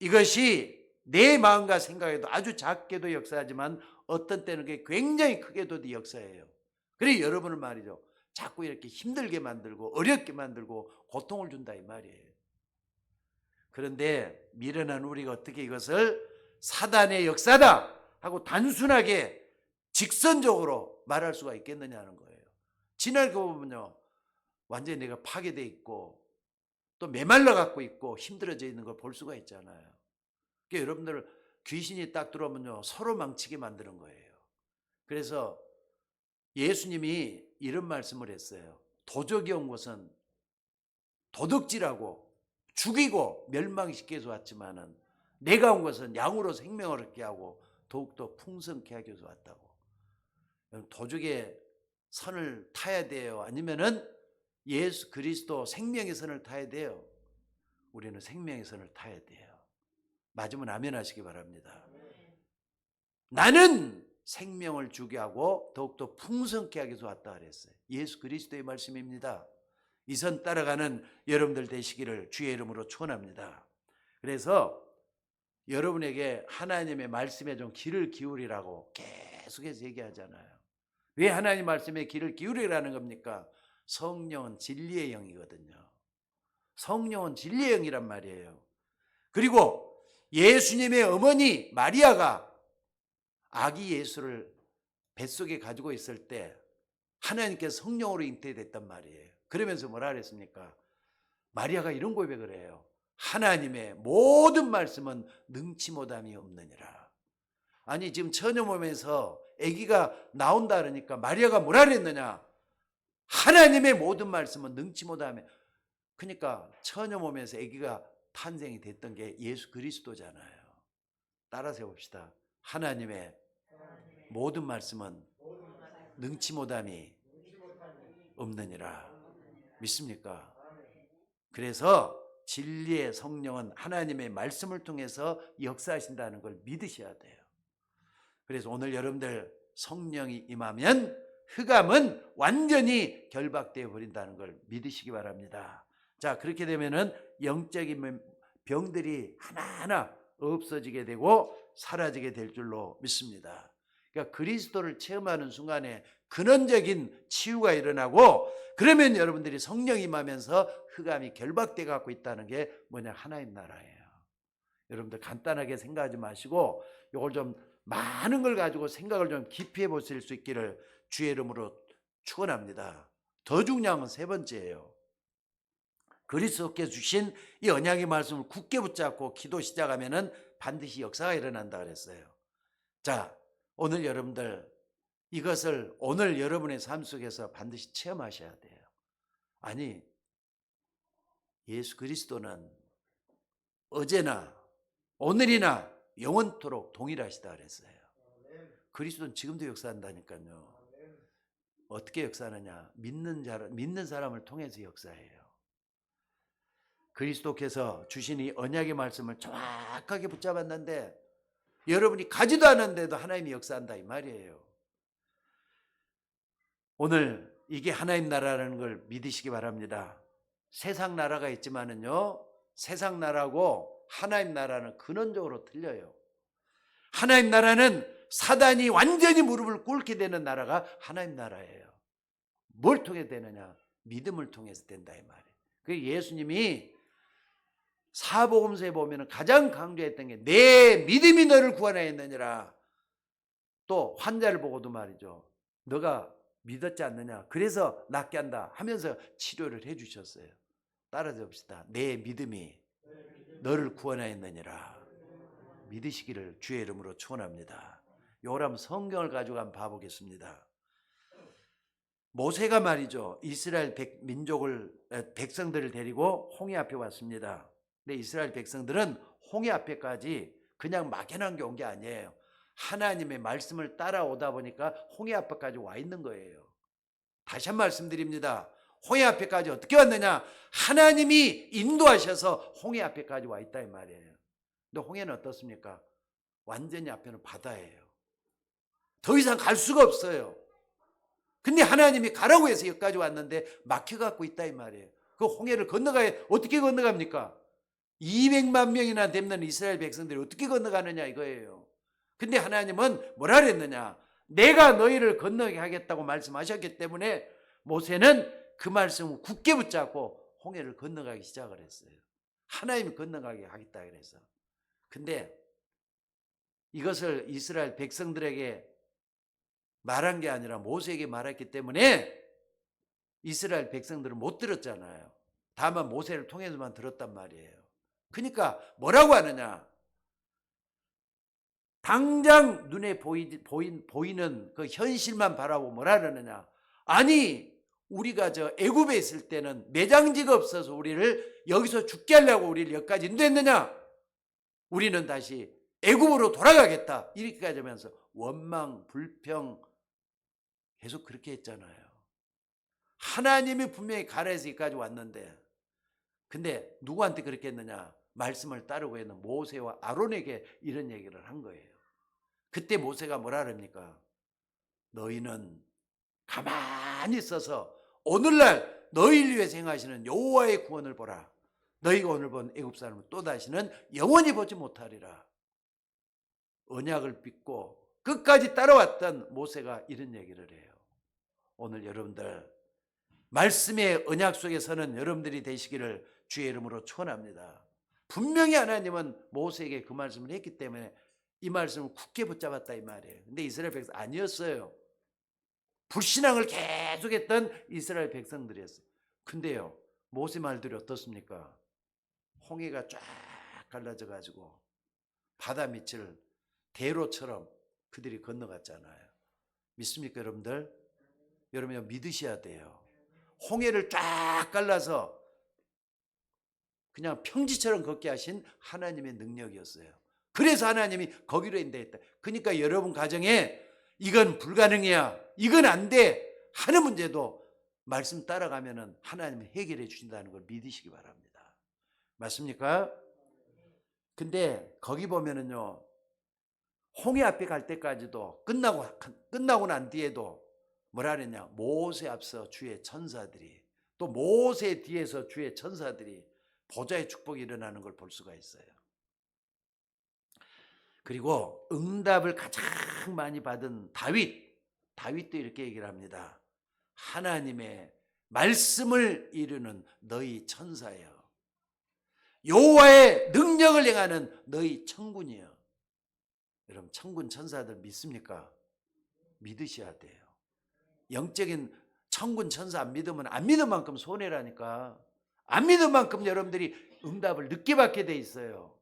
이것이 내 마음과 생각에도 아주 작게도 역사하지만 어떤 때는 그게 굉장히 크게도 역사해요. 그래서 여러분을 말이죠. 자꾸 이렇게 힘들게 만들고 어렵게 만들고 고통을 준다 이 말이에요. 그런데 미련한 우리가 어떻게 이것을 사단의 역사다 하고 단순하게 직선적으로 말할 수가 있겠느냐는 거예요. 지나고 보면요, 완전히 내가 파괴되어 있고 또 메말라 갖고 있고 힘들어져 있는 걸 볼 수가 있잖아요. 그러니까 여러분들 귀신이 딱 들어오면요, 서로 망치게 만드는 거예요. 그래서 예수님이 이런 말씀을 했어요. 도적이 온 것은 도둑질하고 죽이고 멸망시키기 위해서 왔지만은 내가 온 것은 양으로 생명을 얻게 하고 더욱더 풍성케 하기 위해서 왔다고. 도적의 선을 타야 돼요? 아니면은 예수 그리스도 생명의 선을 타야 돼요? 우리는 생명의 선을 타야 돼요. 맞으면 아멘 하시기 바랍니다. 나는 생명을 주게 하고 더욱더 풍성케 하기 위해서 왔다 그랬어요. 예수 그리스도의 말씀입니다. 이 선 따라가는 여러분들 되시기를 주의 이름으로 축원합니다. 그래서 여러분에게 하나님의 말씀에 좀 귀를 기울이라고 계속해서 얘기하잖아요. 왜 하나님 말씀에 귀를 기울이라는 겁니까? 성령은 진리의 영이거든요. 성령은 진리의 영이란 말이에요. 그리고 예수님의 어머니 마리아가 아기 예수를 뱃속에 가지고 있을 때 하나님께서 성령으로 잉태됐단 말이에요. 그러면서 뭐라 그랬습니까? 마리아가 이런 고백을 해요. 하나님의 모든 말씀은 능치 못함이 없느니라. 아니 지금 처녀 몸에서 아기가 나온다 그러니까 마리아가 뭐라 그랬느냐? 하나님의 모든 말씀은 능치 못함이. 그러니까 처녀 몸에서 아기가 탄생이 됐던 게 예수 그리스도잖아요. 따라서 해봅시다. 하나님의 모든 말씀은 능치 못함이 없느니라. 믿습니까? 그래서 진리의 성령은 하나님의 말씀을 통해서 역사하신다는 걸 믿으셔야 돼요. 그래서 오늘 여러분들 성령이 임하면 흑암은 완전히 결박되어 버린다는 걸 믿으시기 바랍니다. 자, 그렇게 되면은 영적인 병들이 하나하나 없어지게 되고 사라지게 될 줄로 믿습니다. 그러니까 그리스도를 체험하는 순간에 근원적인 치유가 일어나고, 그러면 여러분들이 성령이 임하면서 흑암이 결박돼 갖고 있다는 게 뭐냐? 하나님 나라예요. 여러분들 간단하게 생각하지 마시고 이걸 좀 많은 걸 가지고 생각을 좀 깊이 해보실 수 있기를 주의 이름으로 축원합니다. 더 중요한 건 세 번째예요. 그리스도께서 주신 이 언약의 말씀을 굳게 붙잡고 기도 시작하면은 반드시 역사가 일어난다 그랬어요. 자, 오늘 여러분들 이것을 오늘 여러분의 삶 속에서 반드시 체험하셔야 돼요. 아니, 예수 그리스도는 어제나 오늘이나 영원토록 동일하시다 그랬어요. 그리스도는 지금도 역사한다니까요. 어떻게 역사하느냐? 믿는 사람을 통해서 역사해요. 그리스도께서 주신 이 언약의 말씀을 정확하게 붙잡았는데 여러분이 가지도 않았는데도 하나님이 역사한다 이 말이에요. 오늘 이게 하나님 나라라는 걸 믿으시기 바랍니다. 세상 나라가 있지만은요, 세상 나라고 하나님 나라는 근원적으로 틀려요. 하나님 나라는 사단이 완전히 무릎을 꿇게 되는 나라가 하나님 나라예요. 뭘 통해 되느냐? 믿음을 통해서 된다 이 말이에요. 그 예수님이 사복음서에 보면 가장 강조했던 게 내 믿음이 너를 구원하였느니라. 또 환자를 보고도 말이죠. 너가 믿었지 않느냐? 그래서 낫게 한다 하면서 치료를 해 주셨어요. 따라서 봅시다. 내 믿음이 너를 구원하였느니라. 믿으시기를 주의 이름으로 축원합니다. 요람 성경을 가지고 한번 봐보겠습니다. 모세가 말이죠. 이스라엘 백성들을 데리고 홍해 앞에 왔습니다. 근데 이스라엘 백성들은 홍해 앞에까지 그냥 막연한 게 온 게 아니에요. 하나님의 말씀을 따라오다 보니까 홍해 앞에까지 와 있는 거예요. 다시 한 말씀드립니다. 홍해 앞에까지 어떻게 왔느냐? 하나님이 인도하셔서 홍해 앞에까지 와 있다 이 말이에요. 근데 홍해는 어떻습니까? 완전히 앞에는 바다예요. 더 이상 갈 수가 없어요. 근데 하나님이 가라고 해서 여기까지 왔는데 막혀갖고 있다 이 말이에요. 그 홍해를 건너가야 어떻게 건너갑니까? 200만 명이나 되는 이스라엘 백성들이 어떻게 건너가느냐 이거예요. 근데 하나님은 뭐라 그랬느냐? 내가 너희를 건너게 하겠다고 말씀하셨기 때문에 모세는 그 말씀을 굳게 붙잡고 홍해를 건너가기 시작을 했어요. 하나님이 건너가게 하겠다 그래서. 근데 이것을 이스라엘 백성들에게 말한 게 아니라 모세에게 말했기 때문에 이스라엘 백성들은 못 들었잖아요. 다만 모세를 통해서만 들었단 말이에요. 그러니까 뭐라고 하느냐? 당장 눈에 보이는 그 현실만 바라보고 뭐라 그러느냐? 아니, 우리가 저 애굽에 있을 때는 매장지가 없어서 우리를 여기서 죽게 하려고 우리를 여기까지 인도했느냐? 우리는 다시 애굽으로 돌아가겠다. 이렇게까지 하면서 원망, 불평 계속 그렇게 했잖아요. 하나님이 분명히 가라에서 여기까지 왔는데, 근데 누구한테 그렇게 했느냐? 말씀을 따르고 있는 모세와 아론에게 이런 얘기를 한 거예요. 그때 모세가 뭐라 그럽니까? 너희는 가만히 있어서 오늘날 너희를 위해 행하시는 여호와의 구원을 보라. 너희가 오늘 본 애굽 사람은 또 다시는 영원히 보지 못하리라. 언약을 빚고 끝까지 따라왔던 모세가 이런 얘기를 해요. 오늘 여러분들 말씀의 언약 속에 서는 여러분들이 되시기를 주의 이름으로 축원합니다. 분명히 하나님은 모세에게 그 말씀을 했기 때문에 이 말씀을 굳게 붙잡았다 이 말이에요. 근데 이스라엘 백성 아니었어요. 불신앙을 계속했던 이스라엘 백성들이었어요. 근데요, 모세 말들이 어떻습니까? 홍해가 쫙 갈라져 가지고 바다 밑을 대로처럼 그들이 건너갔잖아요. 믿습니까 여러분들? 여러분이 믿으셔야 돼요. 홍해를 쫙 갈라서 그냥 평지처럼 걷게 하신 하나님의 능력이었어요. 그래서 하나님이 거기로 인도했다. 그러니까 여러분 가정에 이건 불가능이야, 이건 안 돼 하는 문제도 말씀 따라가면은 하나님이 해결해 주신다는 걸 믿으시기 바랍니다. 맞습니까? 근데 거기 보면은요, 홍해 앞에 갈 때까지도 끝나고 난 뒤에도 뭐라 그랬냐? 모세 앞서 주의 천사들이, 또 모세 뒤에서 주의 천사들이 보좌의 축복이 일어나는 걸 볼 수가 있어요. 그리고 응답을 가장 많이 받은 다윗도 이렇게 얘기를 합니다. 하나님의 말씀을 이루는 너희 천사여, 여호와의 능력을 행하는 너희 천군이여. 여러분 천군 천사들 믿습니까? 믿으셔야 돼요. 영적인 천군 천사 안 믿으면 안 믿은 만큼 손해라니까. 안 믿은 만큼 여러분들이 응답을 늦게 받게 돼 있어요.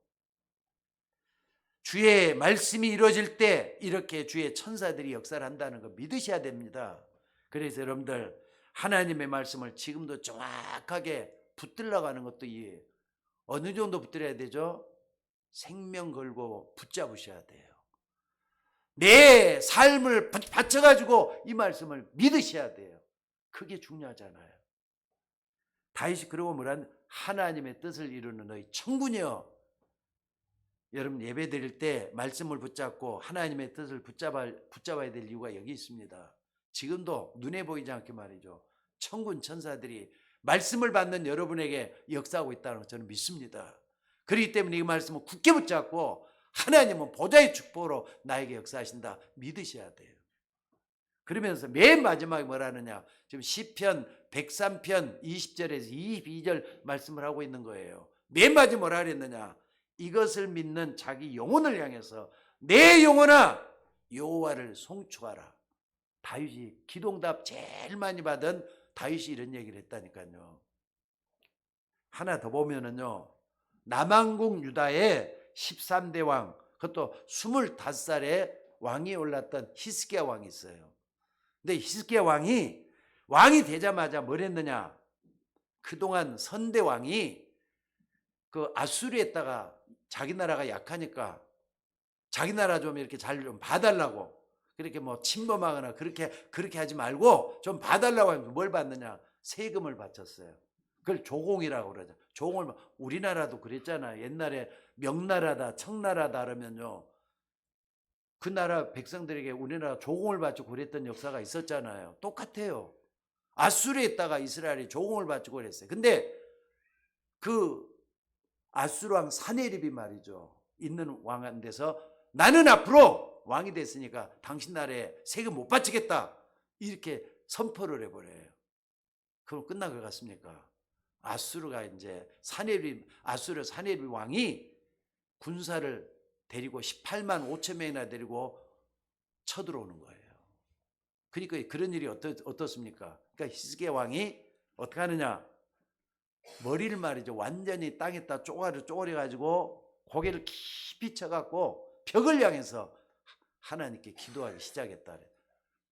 주의 말씀이 이루어질 때 이렇게 주의 천사들이 역사를 한다는 거 믿으셔야 됩니다. 그래서 여러분들 하나님의 말씀을 지금도 정확하게 붙들려고 하는 것도 이해해요. 어느 정도 붙들어야 되죠? 생명 걸고 붙잡으셔야 돼요. 내 삶을 바쳐가지고 이 말씀을 믿으셔야 돼요. 그게 중요하잖아요. 다윗이 그러고 뭐란 하나님의 뜻을 이루는 너희 천군이여. 여러분 예배 드릴 때 말씀을 붙잡고 하나님의 뜻을 붙잡아야 될 이유가 여기 있습니다. 지금도 눈에 보이지 않게 말이죠. 천군 천사들이 말씀을 받는 여러분에게 역사하고 있다는 걸 저는 믿습니다. 그렇기 때문에 이 말씀을 굳게 붙잡고 하나님은 보좌의 축복으로 나에게 역사하신다 믿으셔야 돼요. 그러면서 맨 마지막에 뭐라느냐, 지금 시편 103편 20절에서 22절 말씀을 하고 있는 거예요. 맨 마지막에 뭐라 그랬느냐, 이것을 믿는 자기 영혼을 향해서 내 영혼아 여호와를 송축하라. 다윗이 기도응답 제일 많이 받은 다윗이 이런 얘기를 했다니까요. 하나 더 보면은요, 남왕국 유다의 13대 왕, 그것도 25살에 왕이 올랐던 히스기야 왕이 있어요. 근데 히스기야 왕이 되자마자 뭘 했느냐, 그동안 선대 왕이 그 아수르에다가 자기 나라가 약하니까 자기 나라 좀 이렇게 잘 좀 봐달라고, 그렇게 뭐 침범하거나 그렇게 하지 말고 좀 봐달라고 하면서 뭘 받느냐, 세금을 바쳤어요. 그걸 조공이라고 그러죠. 조공을, 우리나라도 그랬잖아요. 옛날에 명나라다 청나라다 그러면요, 그 나라 백성들에게 우리나라 조공을 바치고 그랬던 역사가 있었잖아요. 똑같아요. 아수르에 있다가 이스라엘이 조공을 바치고 그랬어요. 근데 그 아수르 왕 사네립이 말이죠, 있는 왕한테서 나는 앞으로 왕이 됐으니까 당신 나라에 세금 못 바치겠다 이렇게 선포를 해버려요. 그럼 끝난 것 같습니까? 아수르가 이제 아수르 사네립 왕이 군사를 데리고 18만 5천 명이나 데리고 쳐들어오는 거예요. 그러니까 그런 일이 어떻습니까? 그러니까 히스기야 왕이 어떻게 하느냐? 머리를 말이죠. 완전히 땅에다 쪼가려 가지고 고개를 깊이 쳐갖고 벽을 향해서 하나님께 기도하기 시작했다.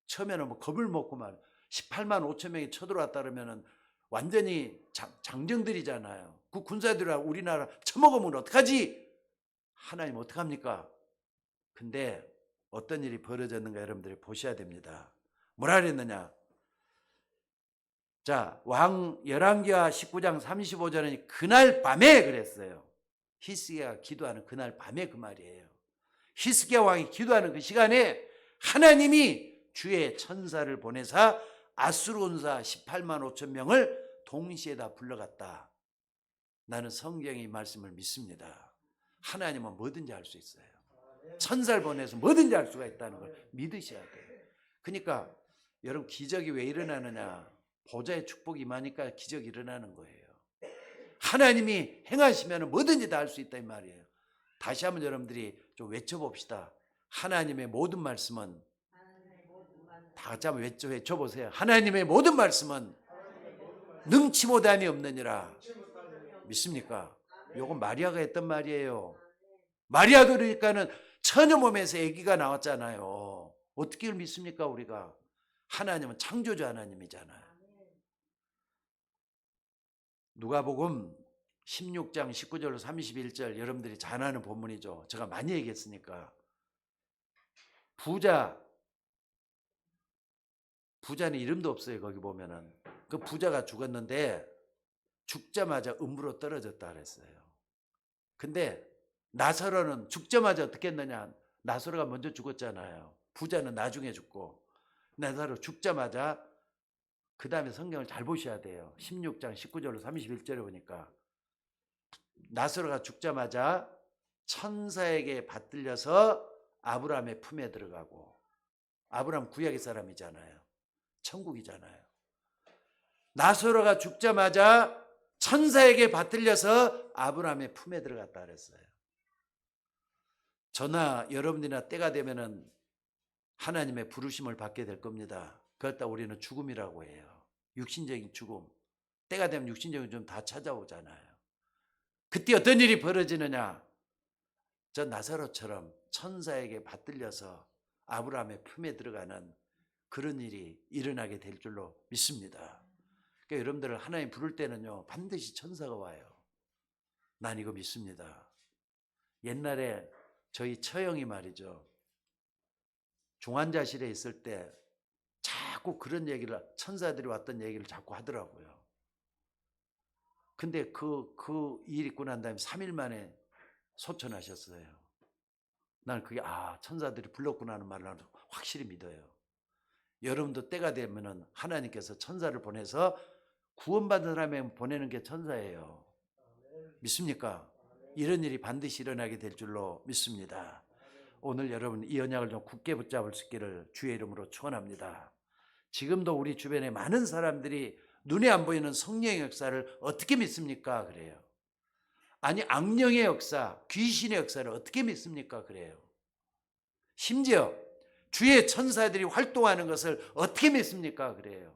처음에는 뭐 겁을 먹고 말 18만 5천 명이 쳐들어왔다 그러면은 완전히 장정들이잖아요. 그 군사들이랑 우리나라 쳐먹으면 어떡하지? 하나님 어떡합니까? 근데 어떤 일이 벌어졌는가 여러분들이 보셔야 됩니다. 뭐라 그랬느냐? 자, 열왕기하 19장 35절은 그날 밤에 그랬어요. 히스기야가 기도하는 그날 밤에 그 말이에요. 히스기야 왕이 기도하는 그 시간에 하나님이 주의 천사를 보내사 아수르 군사 18만 5천 명을 동시에 다 불러갔다. 나는 성경의 말씀을 믿습니다. 하나님은 뭐든지 할 수 있어요. 천사를 보내서 뭐든지 할 수가 있다는 걸 믿으셔야 돼요. 그러니까 여러분 기적이 왜 일어나느냐? 보좌의 축복이 임하니까 기적이 일어나는 거예요. 하나님이 행하시면 뭐든지 다 할 수 있다 이 말이에요. 다시 한번 여러분들이 좀 외쳐봅시다. 하나님의 모든 말씀은 다 같이 한번 외쳐보세요. 하나님의 모든 말씀은 능치 못함이 없느니라. 믿습니까? 요건 마리아가 했던 말이에요. 마리아도 그러니까는 처녀 몸에서 아기가 나왔잖아요. 어떻게 믿습니까 우리가? 하나님은 창조주 하나님이잖아요. 누가복음 16장 19절로 31절 여러분들이 잘 아는 본문이죠. 제가 많이 얘기했으니까. 부자는 이름도 없어요. 거기 보면은 그 부자가 죽었는데 죽자마자 음부로 떨어졌다 그랬어요. 근데 나사로는 죽자마자 어떻게 했느냐? 나사로가 먼저 죽었잖아요. 부자는 나중에 죽고 나사로 죽자마자 그 다음에 성경을 잘 보셔야 돼요. 16장 19절로 31절에 보니까 나사로가 죽자마자 천사에게 받들려서 아브라함의 품에 들어가고 아브라함 구약의 사람이잖아요. 천국이잖아요. 나사로가 죽자마자 천사에게 받들려서 아브라함의 품에 들어갔다 그랬어요. 저나 여러분들이나 때가 되면은 하나님의 부르심을 받게 될 겁니다. 그렇다 우리는 죽음이라고 해요. 육신적인 죽음. 때가 되면 육신적인 좀 다 찾아오잖아요. 그때 어떤 일이 벌어지느냐? 저 나사로처럼 천사에게 받들려서 아브라함의 품에 들어가는 그런 일이 일어나게 될 줄로 믿습니다. 그러니까 여러분들을 하나님 부를 때는요 반드시 천사가 와요. 난 이거 믿습니다. 옛날에 저희 처형이 말이죠. 중환자실에 있을 때 자꾸 그런 얘기를 천사들이 왔던 얘기를 자꾸 하더라고요. 근데 그 일 있고 난 다음에 3일 만에 소천하셨어요. 나는 그게 천사들이 불렀구나 하는 말을 확실히 믿어요. 여러분도 때가 되면은 하나님께서 천사를 보내서 구원받은 사람에 보내는 게 천사예요. 믿습니까? 이런 일이 반드시 일어나게 될 줄로 믿습니다. 오늘 여러분 이 언약을 좀 굳게 붙잡을 수 있기를 주의 이름으로 축원합니다. 지금도 우리 주변에 많은 사람들이 눈에 안 보이는 성령의 역사를 어떻게 믿습니까? 그래요. 아니 악령의 역사, 귀신의 역사를 어떻게 믿습니까? 그래요. 심지어 주의 천사들이 활동하는 것을 어떻게 믿습니까? 그래요.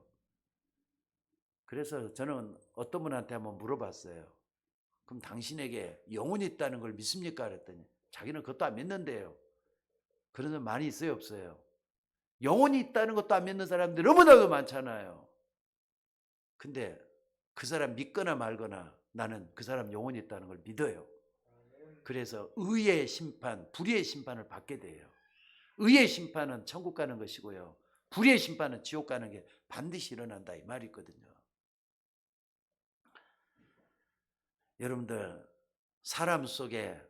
그래서 저는 어떤 분한테 한번 물어봤어요. 그럼 당신에게 영혼이 있다는 걸 믿습니까? 그랬더니 자기는 그것도 안 믿는데요. 그런 사람 많이 있어요? 없어요? 영혼이 있다는 것도 안 믿는 사람들이 너무나도 많잖아요. 근데 그 사람 믿거나 말거나 나는 그 사람 영혼이 있다는 걸 믿어요. 그래서 의의 심판, 불의의 심판을 받게 돼요. 의의 심판은 천국 가는 것이고요. 불의의 심판은 지옥 가는 게 반드시 일어난다 이 말이 있거든요. 여러분들 사람 속에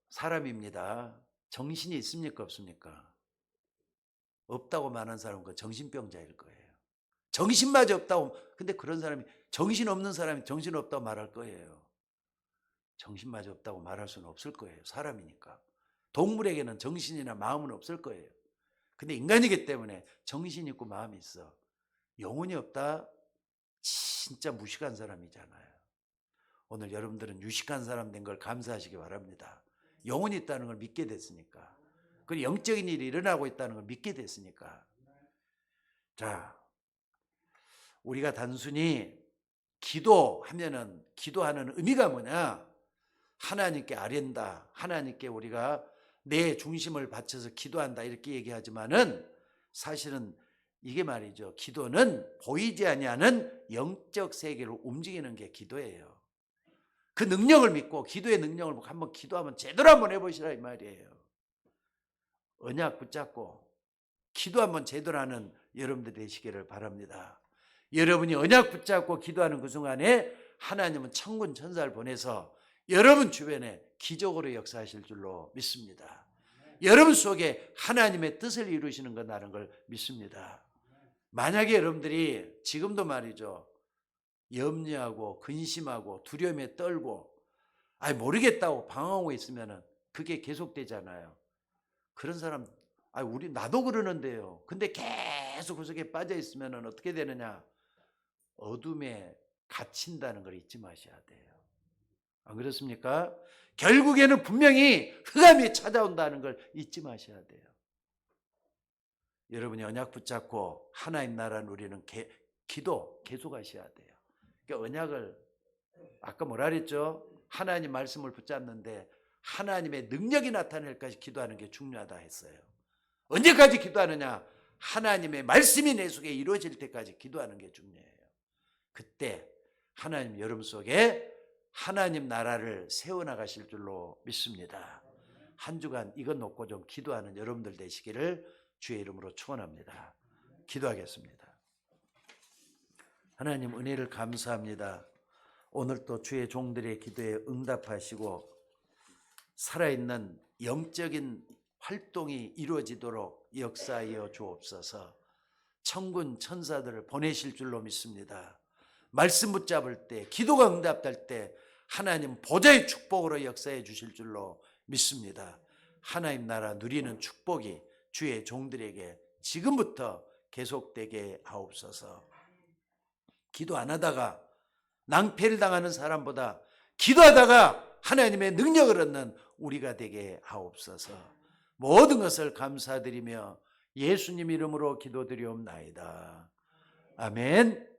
사람입니다. 정신이 있습니까? 없습니까? 없다고 말하는 사람은 그 정신병자일 거예요. 정신마저 없다고. 근데 그런 사람이 정신 없는 사람이 정신 없다고 말할 거예요. 정신마저 없다고 말할 수는 없을 거예요. 사람이니까. 동물에게는 정신이나 마음은 없을 거예요. 근데 인간이기 때문에 정신이 있고 마음이 있어. 영혼이 없다? 진짜 무식한 사람이잖아요. 오늘 여러분들은 유식한 사람 된 걸 감사하시기 바랍니다. 영혼이 있다는 걸 믿게 됐으니까. 그리고 영적인 일이 일어나고 있다는 걸 믿게 됐으니까. 자, 우리가 단순히 기도하면은 기도하는 의미가 뭐냐? 하나님께 아뢰다. 하나님께 우리가 내 중심을 바쳐서 기도한다 이렇게 얘기하지만은 사실은 이게 말이죠. 기도는 보이지 아니하는 영적 세계를 움직이는 게 기도예요. 그 능력을 믿고 기도의 능력을 믿고 한번 기도하면 제대로 한번 해보시라 이 말이에요. 언약 붙잡고 기도 한번 제대로 하는 여러분들 되시기를 바랍니다. 여러분이 언약 붙잡고 기도하는 그 순간에 하나님은 천군 천사를 보내서 여러분 주변에 기적으로 역사하실 줄로 믿습니다. 여러분 속에 하나님의 뜻을 이루시는 것이라는 걸 믿습니다. 만약에 여러분들이 지금도 말이죠. 염려하고 근심하고 두려움에 떨고 모르겠다고 방황하고 있으면 그게 계속되잖아요. 그런 사람 나도 그러는데요. 근데 계속 그 속에 빠져 있으면 어떻게 되느냐? 어둠에 갇힌다는 걸 잊지 마셔야 돼요. 안 그렇습니까? 결국에는 분명히 흑암이 찾아온다는 걸 잊지 마셔야 돼요. 여러분이 언약 붙잡고 하나님 나라 누리는 기도 계속하셔야 돼요. 그러니까 언약을 아까 뭐라 그랬죠? 하나님 말씀을 붙잡는데 하나님의 능력이 나타날 때까지 기도하는 게 중요하다 했어요. 언제까지 기도하느냐? 하나님의 말씀이 내 속에 이루어질 때까지 기도하는 게 중요해요. 그때 하나님 여러분 속에 하나님 나라를 세워나가실 줄로 믿습니다. 한 주간 이것 놓고 좀 기도하는 여러분들 되시기를 주의 이름으로 축원합니다. 기도하겠습니다. 하나님 은혜를 감사합니다. 오늘 또 주의 종들의 기도에 응답하시고 살아있는 영적인 활동이 이루어지도록 역사하여 주옵소서. 천군 천사들을 보내실 줄로 믿습니다. 말씀 붙잡을 때 기도가 응답될 때 하나님 보좌의 축복으로 역사해 주실 줄로 믿습니다. 하나님 나라 누리는 축복이 주의 종들에게 지금부터 계속되게 하옵소서. 기도 안 하다가 낭패를 당하는 사람보다 기도하다가 하나님의 능력을 얻는 우리가 되게 하옵소서. 모든 것을 감사드리며 예수님 이름으로 기도드리옵나이다. 아멘.